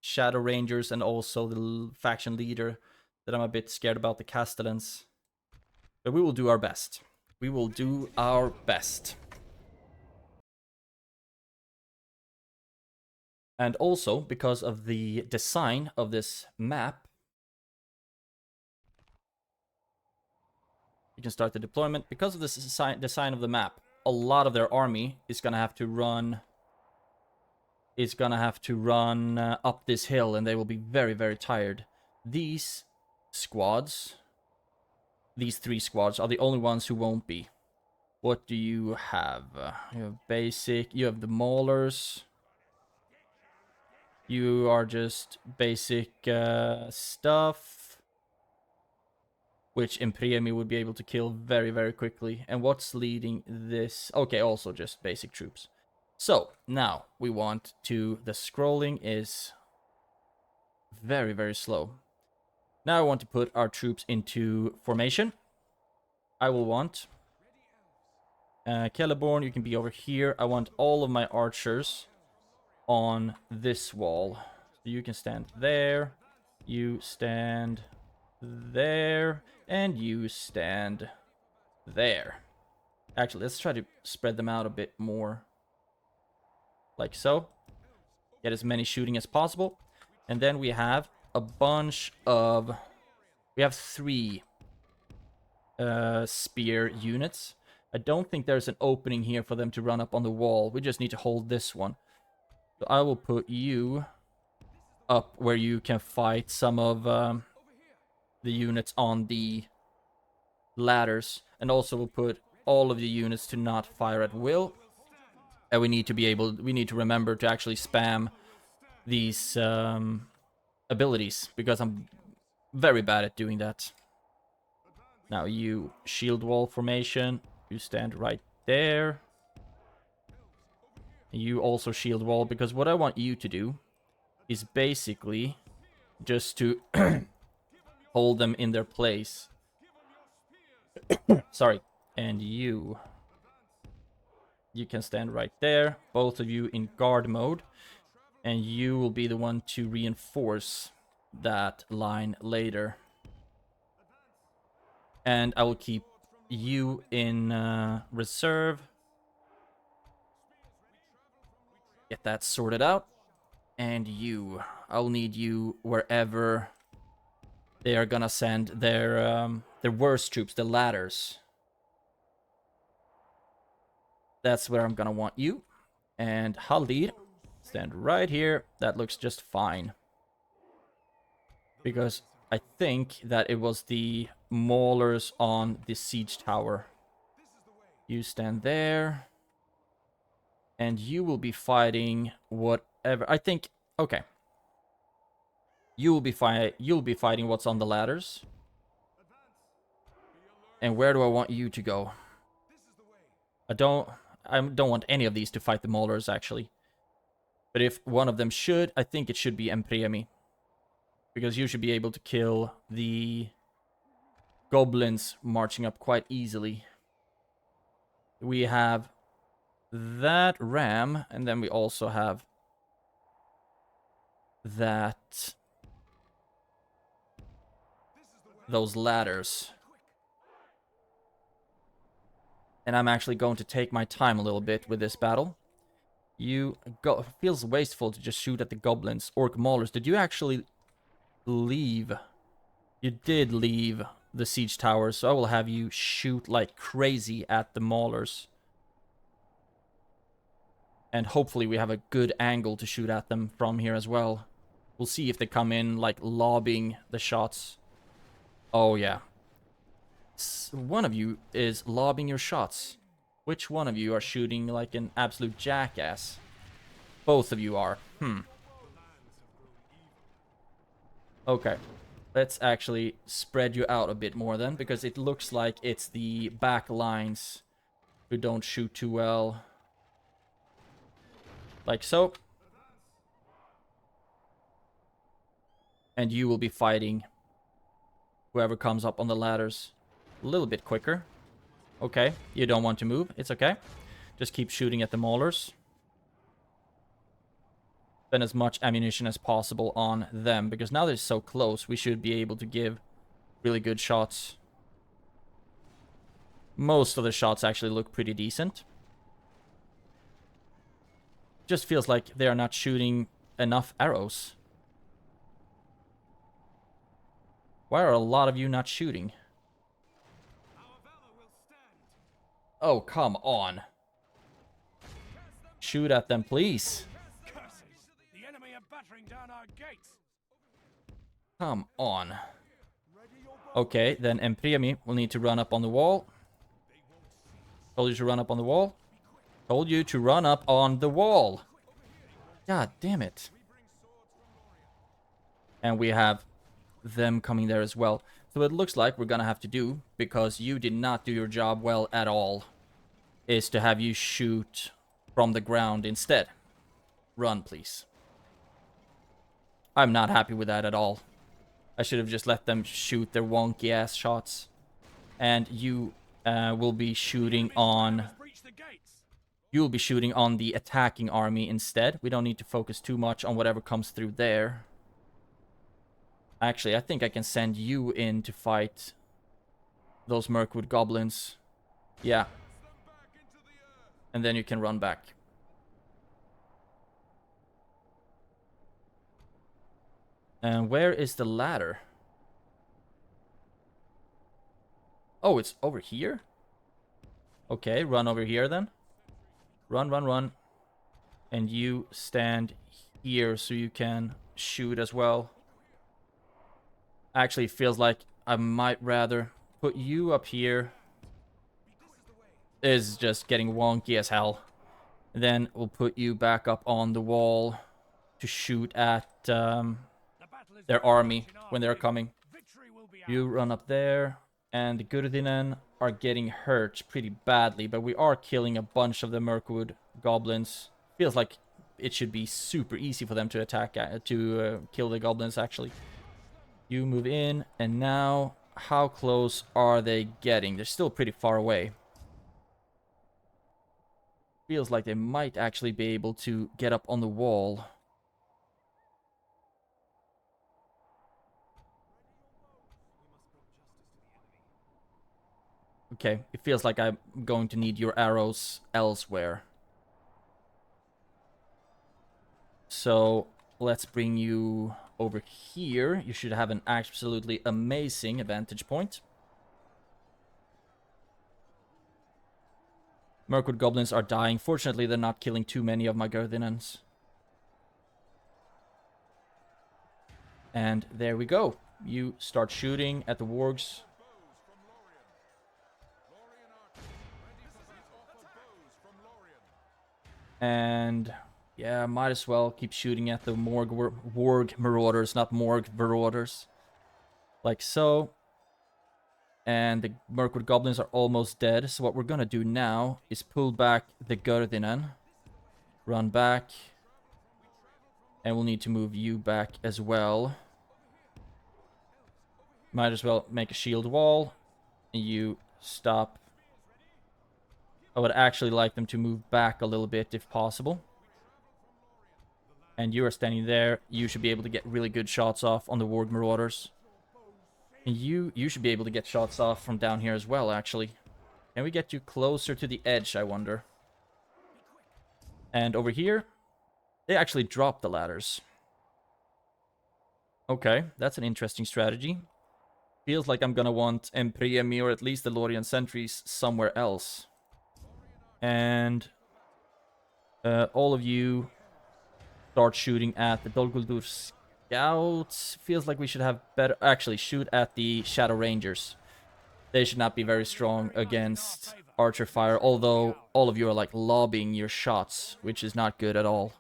Shadow Rangers, and also the faction leader that I'm a bit scared about, the Castellans. But we will do our best. We will do our best. And also, because of the design of this map, you can start the deployment. Because of this design of the map, a lot of their army is gonna have to run. Up this hill, and they will be very, very tired. These squads, these 3 squads, are the only ones who won't be. What do you have? You have basic. You have the Maulers. You are just basic stuff, which Impremi would be able to kill very, very quickly. And what's leading this? Okay, also just basic troops. So, now we want to... The scrolling is very, very slow. Now I want to put our troops into formation. I will want... Celeborn, you can be over here. I want all of my archers on this wall. So you can stand there. You stand there. And you stand there. Actually, let's try to spread them out a bit more. Like so. Get as many shooting as possible. And then we have a bunch of... We have 3 spear units. I don't think there's an opening here for them to run up on the wall. We just need to hold this one. So I will put you up where you can fight some of the units on the ladders. And also we'll put all of the units to not fire at will. And we need to remember to actually spam these abilities, because I'm very bad at doing that. Now you shield wall formation, you stand right there. You also shield wall, because what I want you to do is basically just to hold them in their place. Sorry. And you can stand right there, both of you in guard mode. And you will be the one to reinforce that line later. And I will keep you in reserve. Get that sorted out. And I'll need you wherever they are gonna send their worst troops, the ladders. That's where I'm gonna want you. And Haldir, stand right here. That looks just fine. Because I think that it was the Maulers on the siege tower. You stand there. And you will be fighting whatever. I think Okay. You'll be fighting what's on the ladders. And where do I want you to go? I don't want any of these to fight the Maulers, actually. But if one of them should, I think it should be Empremi. Because you should be able to kill the goblins marching up quite easily. We have that ram, and then we also have those ladders. And I'm actually going to take my time a little bit with this battle. Feels wasteful to just shoot at the goblins. Orc maulers, did you actually leave? You did leave the siege towers, so I will have you shoot like crazy at the maulers. And hopefully we have a good angle to shoot at them from here as well. We'll see if they come in like lobbing the shots. Oh yeah. One of you is lobbing your shots. Which one of you are shooting like an absolute jackass? Both of you are. Okay. Let's actually spread you out a bit more then, because it looks like it's the back lines who don't shoot too well. Like so. And you will be fighting whoever comes up on the ladders a little bit quicker. Okay, you don't want to move. It's okay. Just keep shooting at the maulers. Spend as much ammunition as possible on them, because now they're so close, we should be able to give really good shots. Most of the shots actually look pretty decent. Just feels like they are not shooting enough arrows. Why are a lot of you not shooting? Oh, come on. Shoot at them, please. The enemy are battering down our gates. Come on. Okay, then Empremi will need to run up on the wall. Told you to run up on the wall. Told you to run up on the wall. God damn it. And we have them coming there as well. So it looks like we're gonna have to do, because you did not do your job well at all, is to have you shoot from the ground instead. Run, please. I'm not happy with that at all. I should have just let them shoot their wonky ass shots. And you will be shooting on... You'll be shooting on the attacking army instead. We don't need to focus too much on whatever comes through there. Actually, I think I can send you in to fight those Mirkwood goblins. Yeah. And then you can run back. And where is the ladder? Oh, it's over here? Okay, run over here then. Run, run, run. And you stand here so you can shoot as well. Actually, it feels like I might rather put you up here. This is just getting wonky as hell. Then we'll put you back up on the wall to shoot at their army when they're coming. You run up there, and the Gurdinen are getting hurt pretty badly, but we are killing a bunch of the Mirkwood goblins. Feels like it should be super easy for them to attack, kill the goblins, actually. You move in, and now, how close are they getting? They're still pretty far away. Feels like they might actually be able to get up on the wall. Okay, it feels like I'm going to need your arrows elsewhere. So, let's bring you over here. You should have an absolutely amazing vantage point. Mirkwood goblins are dying. Fortunately, they're not killing too many of my Gurdinans. And there we go. You start shooting at the wargs. And Yeah, might as well keep shooting at the Warg Marauders, not Morg Marauders. Like so. And the Mirkwood Goblins are almost dead. So what we're gonna do now is pull back the Gurdinen. Run back. And we'll need to move you back as well. Might as well make a shield wall. And you stop. I would actually like them to move back a little bit if possible. And you are standing there. You should be able to get really good shots off on the Warg Marauders. And you should be able to get shots off from down here as well, actually. Can we get you closer to the edge, I wonder? And over here, they actually dropped the ladders. Okay, that's an interesting strategy. Feels like I'm gonna want Empriemi or at least the Lórien sentries somewhere else. And all of you start shooting at the Dol Guldur scouts. Feels like we should have better... Actually, shoot at the Shadow Rangers. They should not be very strong against archer fire, although all of you are like lobbing your shots, which is not good at all.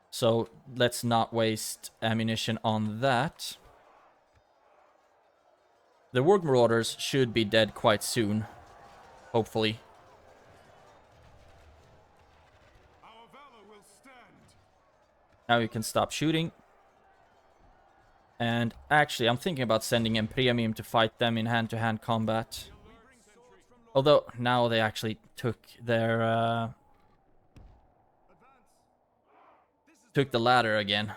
So let's not waste ammunition on that. The Warg Marauders should be dead quite soon, hopefully. Now you can stop shooting. And actually, I'm thinking about sending Empriemium to fight them in hand-to-hand combat. Although, now they actually took their... took the ladder again.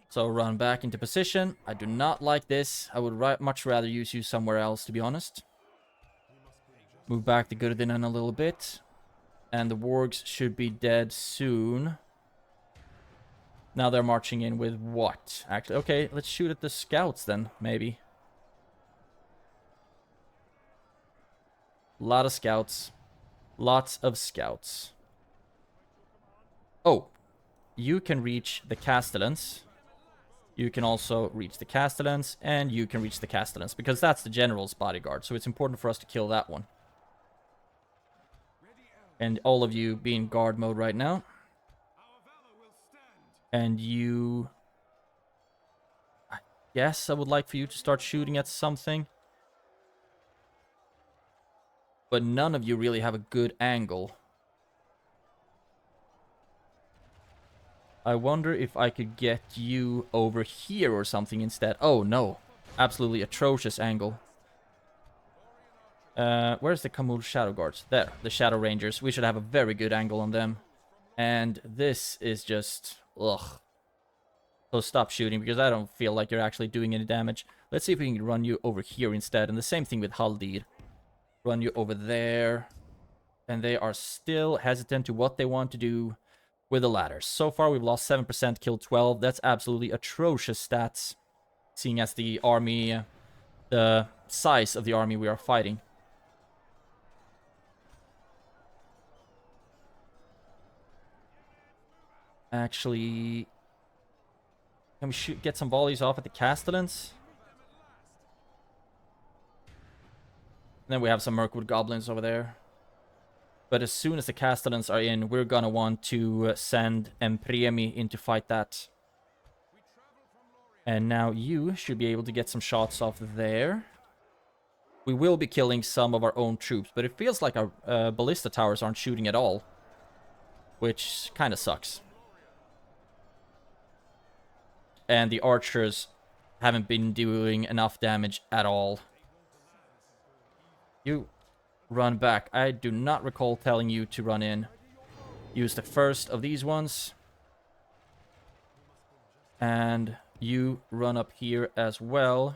So run back into position. I do not like this. I would much rather use you somewhere else, to be honest. Move back the Gurdinen a little bit. And the wargs should be dead soon. Now they're marching in with what? Actually, okay, let's shoot at the scouts then, maybe. A lot of scouts. Lots of scouts. Oh, you can reach the Castellans. You can also reach the Castellans, and you can reach the Castellans, because that's the general's bodyguard, so it's important for us to kill that one. And all of you be in guard mode right now. And you... Yes, I would like for you to start shooting at something. But none of you really have a good angle. I wonder if I could get you over here or something instead. Oh, no. Absolutely atrocious angle. Where's the Khamûl Shadow Guards? There, the Shadow Rangers. We should have a very good angle on them. And this is just... Ugh. So stop shooting, because I don't feel like you're actually doing any damage. Let's see if we can run you over here instead. And the same thing with Haldir. Run you over there. And they are still hesitant to what they want to do with the ladders. So far, we've lost 7%, killed 12. That's absolutely atrocious stats. Seeing as the army... the size of the army we are fighting. Actually... Can we get some volleys off at the Castellans? And then we have some Mirkwood Goblins over there. But as soon as the Castellans are in, we're gonna want to send Empriemi in to fight that. And now you should be able to get some shots off there. We will be killing some of our own troops, but it feels like our ballista towers aren't shooting at all. Which kind of sucks. And the archers haven't been doing enough damage at all. You run back. I do not recall telling you to run in. Use the first of these ones. And you run up here as well.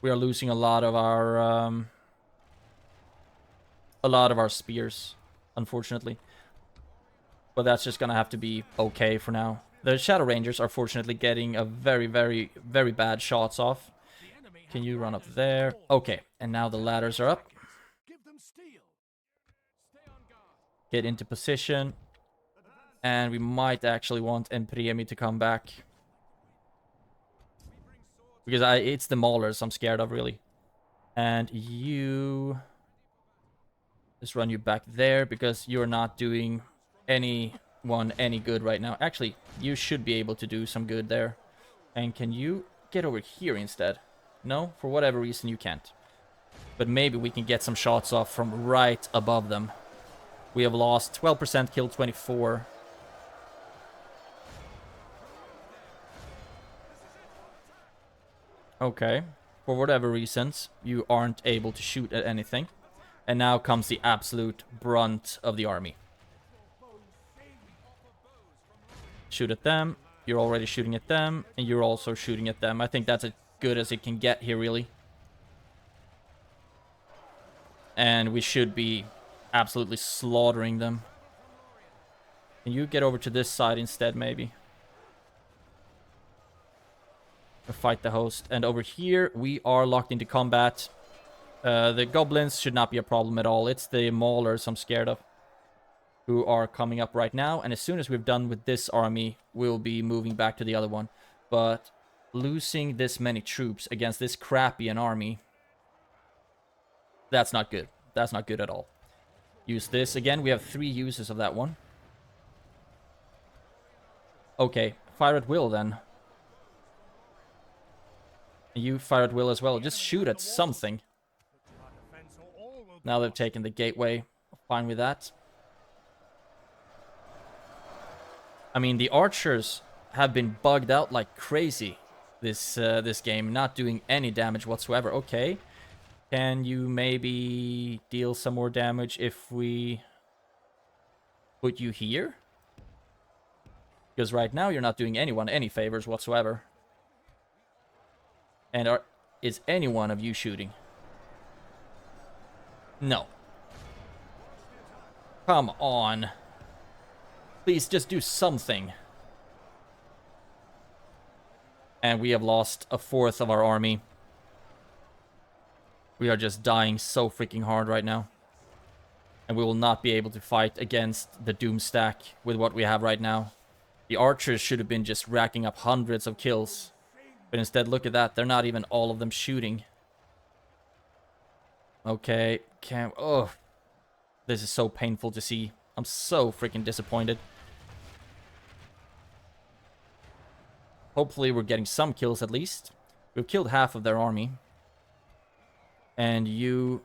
We are losing a lot of our spears, unfortunately. But that's just gonna have to be okay for now. The Shadow Rangers are fortunately getting a very, very, very bad shots off. Can you run up there? Okay, and now the ladders are up. Get into position. And we might actually want Empriemi to come back. Because it's the Maulers I'm scared of, really. And you... Just run you back there because you're not doing anyone any good right now. Actually, you should be able to do some good there. And can you get over here instead? No, for whatever reason you can't. But maybe we can get some shots off from right above them. We have lost 12%, killed 24. Okay. For whatever reasons, you aren't able to shoot at anything. And now comes the absolute brunt of the army. Shoot at them. You're already shooting at them. And you're also shooting at them. I think that's as good as it can get here, really. And we should be absolutely slaughtering them. Can you get over to this side instead, maybe? Or fight the host. And over here, we are locked into combat. The goblins should not be a problem at all. It's the maulers I'm scared of, who are coming up right now. And as soon as we're done with this army, we'll be moving back to the other one. But losing this many troops against this crappy an army, that's not good. That's not good at all. Use this. Again, we have 3 uses of that one. Okay, fire at will then. You fire at will as well. Just shoot at something. Now they've taken the gateway. Fine with that. I mean, the archers have been bugged out like crazy this game, not doing any damage whatsoever. Okay. Can you maybe deal some more damage if we put you here? Because right now you're not doing anyone any favors whatsoever. And is any one of you shooting? No. Come on. Please just do something. And we have lost a fourth of our army. We are just dying so freaking hard right now. And we will not be able to fight against the Doom stack with what we have right now. The archers should have been just racking up hundreds of kills. But instead, look at that. They're not even all of them shooting. Okay. Oh. This is so painful to see. I'm so freaking disappointed. Hopefully we're getting some kills at least. We've killed half of their army. And you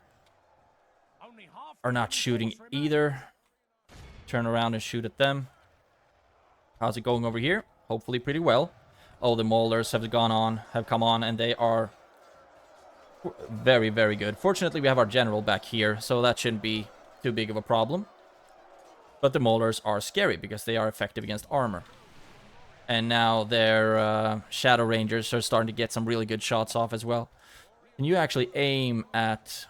are not shooting either. Turn around and shoot at them. How's it going over here? Hopefully pretty well. Oh, the Maulers have come on, and they are very, very good. Fortunately, we have our general back here, so that shouldn't be too big of a problem. But the Maulers are scary because they are effective against armor. And now their Shadow Rangers are starting to get some really good shots off as well. Can you actually aim at...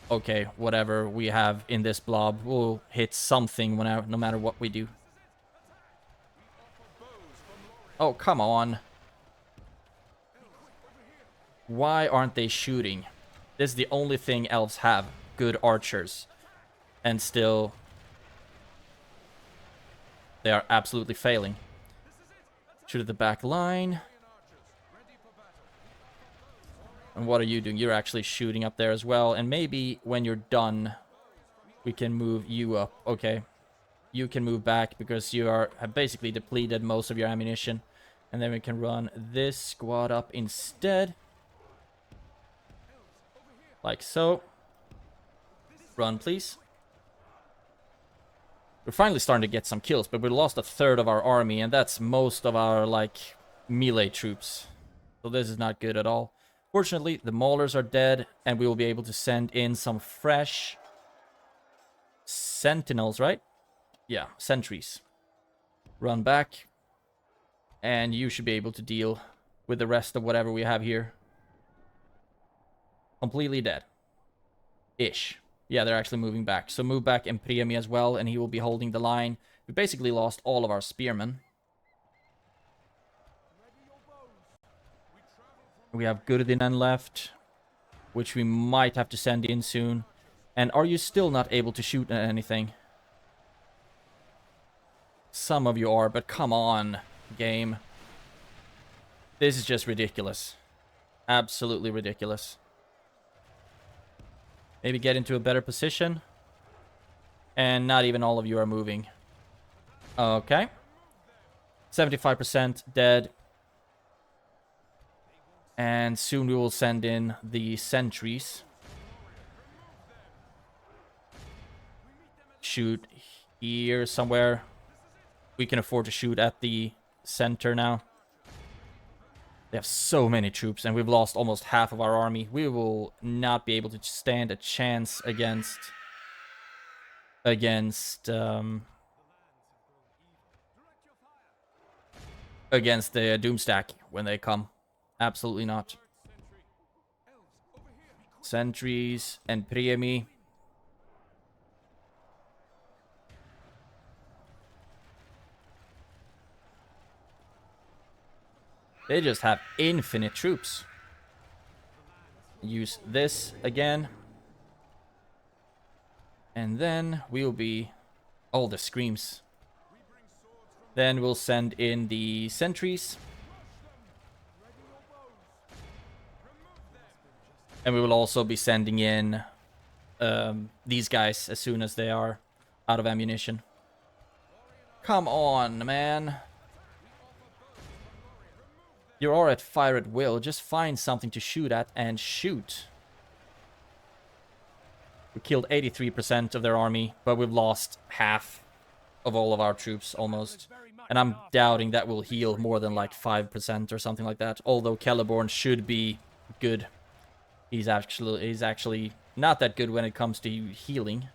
Okay, whatever we have in this blob, we'll hit something no matter what we do. Oh, come on. Why aren't they shooting? This is the only thing elves have. Good archers. And still... they are absolutely failing. Shoot at the back line. And what are you doing? You're actually shooting up there as well. And maybe when you're done, we can move you up. Okay. You can move back because you have basically depleted most of your ammunition. And then we can run this squad up instead. Like so. Run, please. We're finally starting to get some kills, but we lost a third of our army, and that's most of our, like, melee troops. So this is not good at all. Fortunately, the Maulers are dead, and we will be able to send in some fresh sentinels, right? Yeah, sentries. Run back. And you should be able to deal with the rest of whatever we have here. Completely dead. Ish. Yeah, they're actually moving back. So move back Impremi as well, and he will be holding the line. We basically lost all of our spearmen. We have Gurdinen left, which we might have to send in soon. And are you still not able to shoot at anything? Some of you are, but come on, game. This is just ridiculous. Absolutely ridiculous. Maybe get into a better position. And not even all of you are moving. Okay. 75% dead. And soon we will send in the sentries. Shoot here somewhere. We can afford to shoot at the center now. They have so many troops, and we've lost almost half of our army. We will not be able to stand a chance against the Doomstack when they come. Absolutely not. Sentries and Priemi. They just have infinite troops. Use this again. And then we'll be... all the screams. Then we'll send in the sentries. And we will also be sending in these guys as soon as they are out of ammunition. Come on, man. You are at fire at will. Just find something to shoot at and shoot. We killed 83% of their army, but we've lost half of all of our troops almost. And I'm doubting that will heal more than like 5% or something like that. Although Celeborn should be good. He's actually not that good when it comes to healing.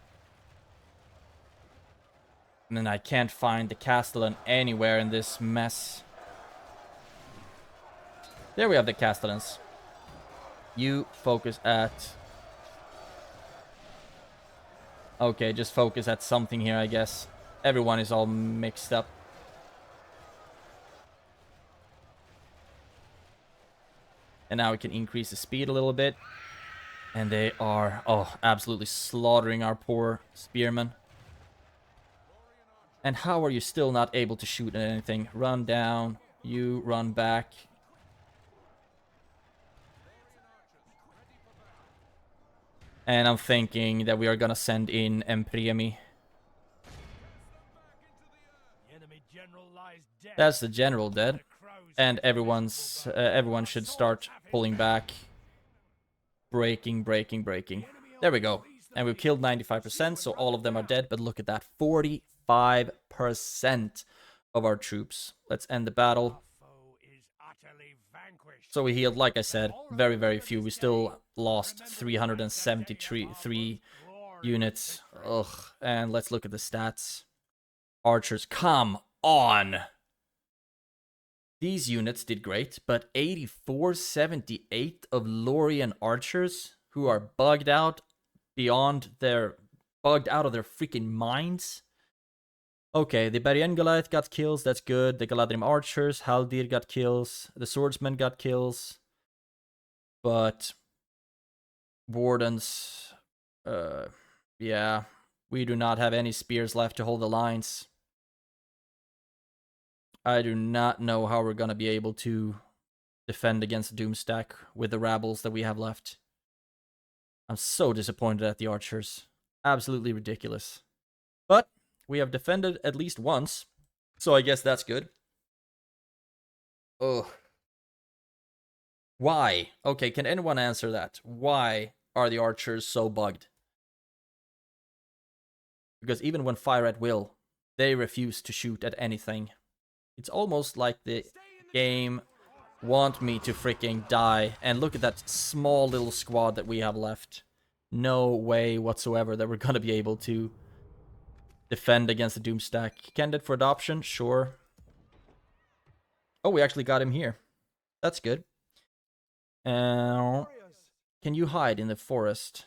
And then I can't find the Castellan anywhere in this mess. There we have the Castellans. You focus at... okay, just focus at something here, I guess. Everyone is all mixed up. And now we can increase the speed a little bit. And they are, oh, absolutely slaughtering our poor spearmen. And how are you still not able to shoot at anything? Run down. You run back. And I'm thinking that we are gonna send in Empriemi. That's the general dead. And everyone should start pulling back. Breaking. There we go. And we've killed 95%, so all of them are dead. But look at that, 45% of our troops. Let's end the battle. So we healed, like I said, very, very few. We still lost 373 units. Ugh. And let's look at the stats. Archers, come on! These units did great, but 8478 of Lórien archers who are bugged out of their freaking minds. Okay, the Bariengalaith got kills, that's good. The Galadhrim archers, Haldir got kills. The swordsmen got kills. But wardens, yeah, we do not have any spears left to hold the lines. I do not know how we're gonna be able to defend against the Doomstack with the rabbles that we have left. I'm so disappointed at the archers. Absolutely ridiculous. But we have defended at least once, so I guess that's good. Ugh. Why? Okay, can anyone answer that? Why are the archers so bugged? Because even when fire at will, they refuse to shoot at anything. It's almost like the game want me to freaking die. And look at that small little squad that we have left. No way whatsoever that we're gonna be able to defend against the Doomstack. Candidate for adoption? Sure. Oh, we actually got him here. That's good. Can you hide in the forest?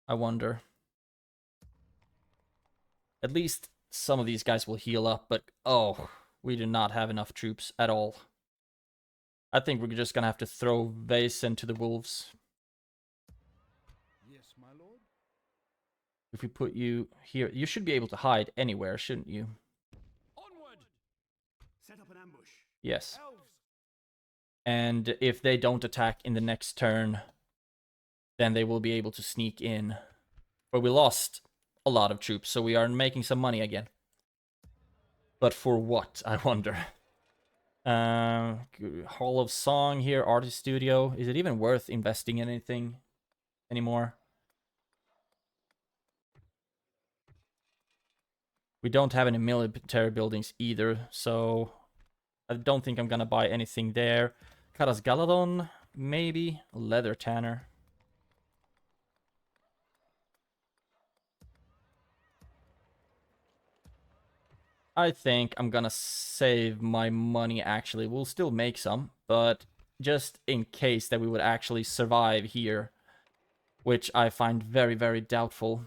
I wonder. At least some of these guys will heal up, but oh, we do not have enough troops at all. I think we're just gonna have to throw Vaesen to the wolves. Yes, my lord. If we put you here, you should be able to hide anywhere, shouldn't you? Onward! Set up an ambush. Yes. Elves. And if they don't attack in the next turn, then they will be able to sneak in But we lost a lot of troops, so we are making some money again. But for what, I wonder? Hall of Song here, Artist Studio. Is it even worth investing in anything anymore? We don't have any military buildings either, so I don't think I'm gonna buy anything there. Karas Galadon, maybe. Leather Tanner. I think I'm gonna save my money, actually. We'll still make some, but just in case that we would actually survive here, which I find very, very doubtful.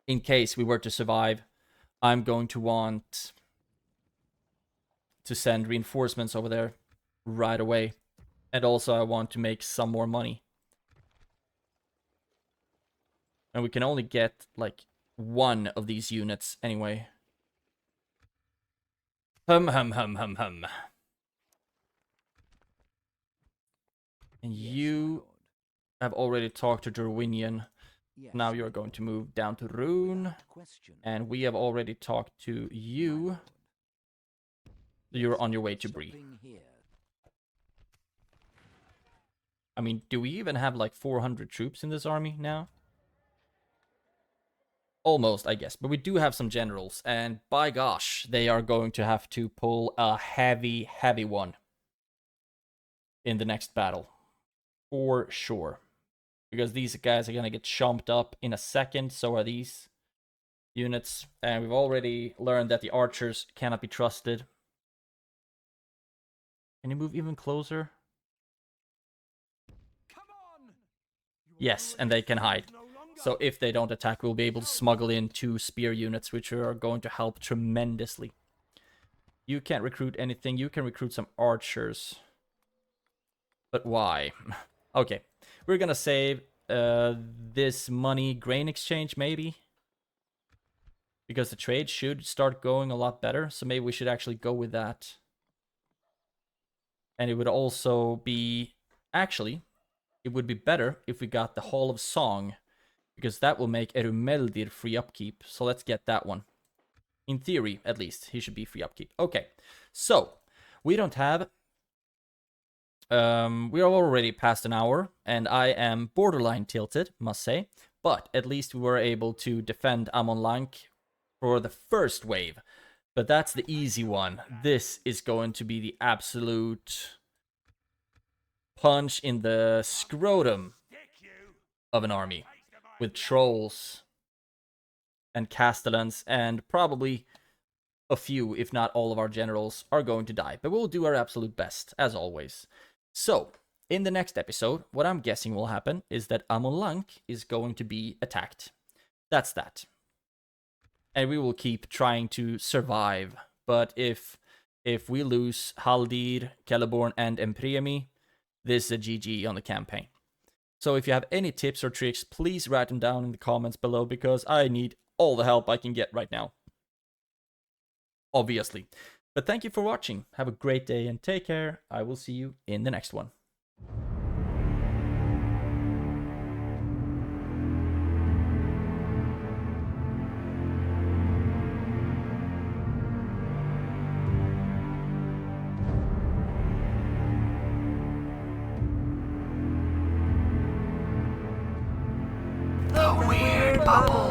In case we were to survive, I'm going to want to send reinforcements over there right away. And also I want to make some more money. And we can only get, like, one of these units anyway. Hum. And you have already talked to Derwinion. Yes, Now you're going to move down to Rune. And we have already talked to you. You're on your way to Bree. I mean, do we even have like 400 troops in this army now? Almost, I guess. But we do have some generals. And by gosh, they are going to have to pull a heavy, heavy one in the next battle. For sure. Because these guys are going to get chomped up in a second. So are these units. And we've already learned that the archers cannot be trusted. Can you move even closer? Yes, and they can hide. So if they don't attack, we'll be able to smuggle in 2 spear units, which are going to help tremendously. You can't recruit anything. You can recruit some archers. But why? Okay, we're gonna save this money. Grain exchange, maybe? Because the trade should start going a lot better. So maybe we should actually go with that. And it would also be... Actually, it would be better if we got the Hall of Song. Because that will make Erumeldir free upkeep. So let's get that one. In theory, at least. He should be free upkeep. Okay. So, we don't have... we are already past an hour. And I am borderline tilted, must say. But at least we were able to defend Amon Lank for the first wave. But that's the easy one. This is going to be the absolute punch in the scrotum of an army. With trolls and castellans, and probably a few, if not all of our generals, are going to die. But we'll do our absolute best, as always. So, in the next episode, what I'm guessing will happen is that Amon Lank is going to be attacked. That's that. And we will keep trying to survive. But if we lose Haldir, Celeborn, and Empremi, this is a GG on the campaign. So if you have any tips or tricks, please write them down in the comments below, because I need all the help I can get right now. Obviously. But thank you for watching. Have a great day and take care. I will see you in the next one. The Weird Bubble.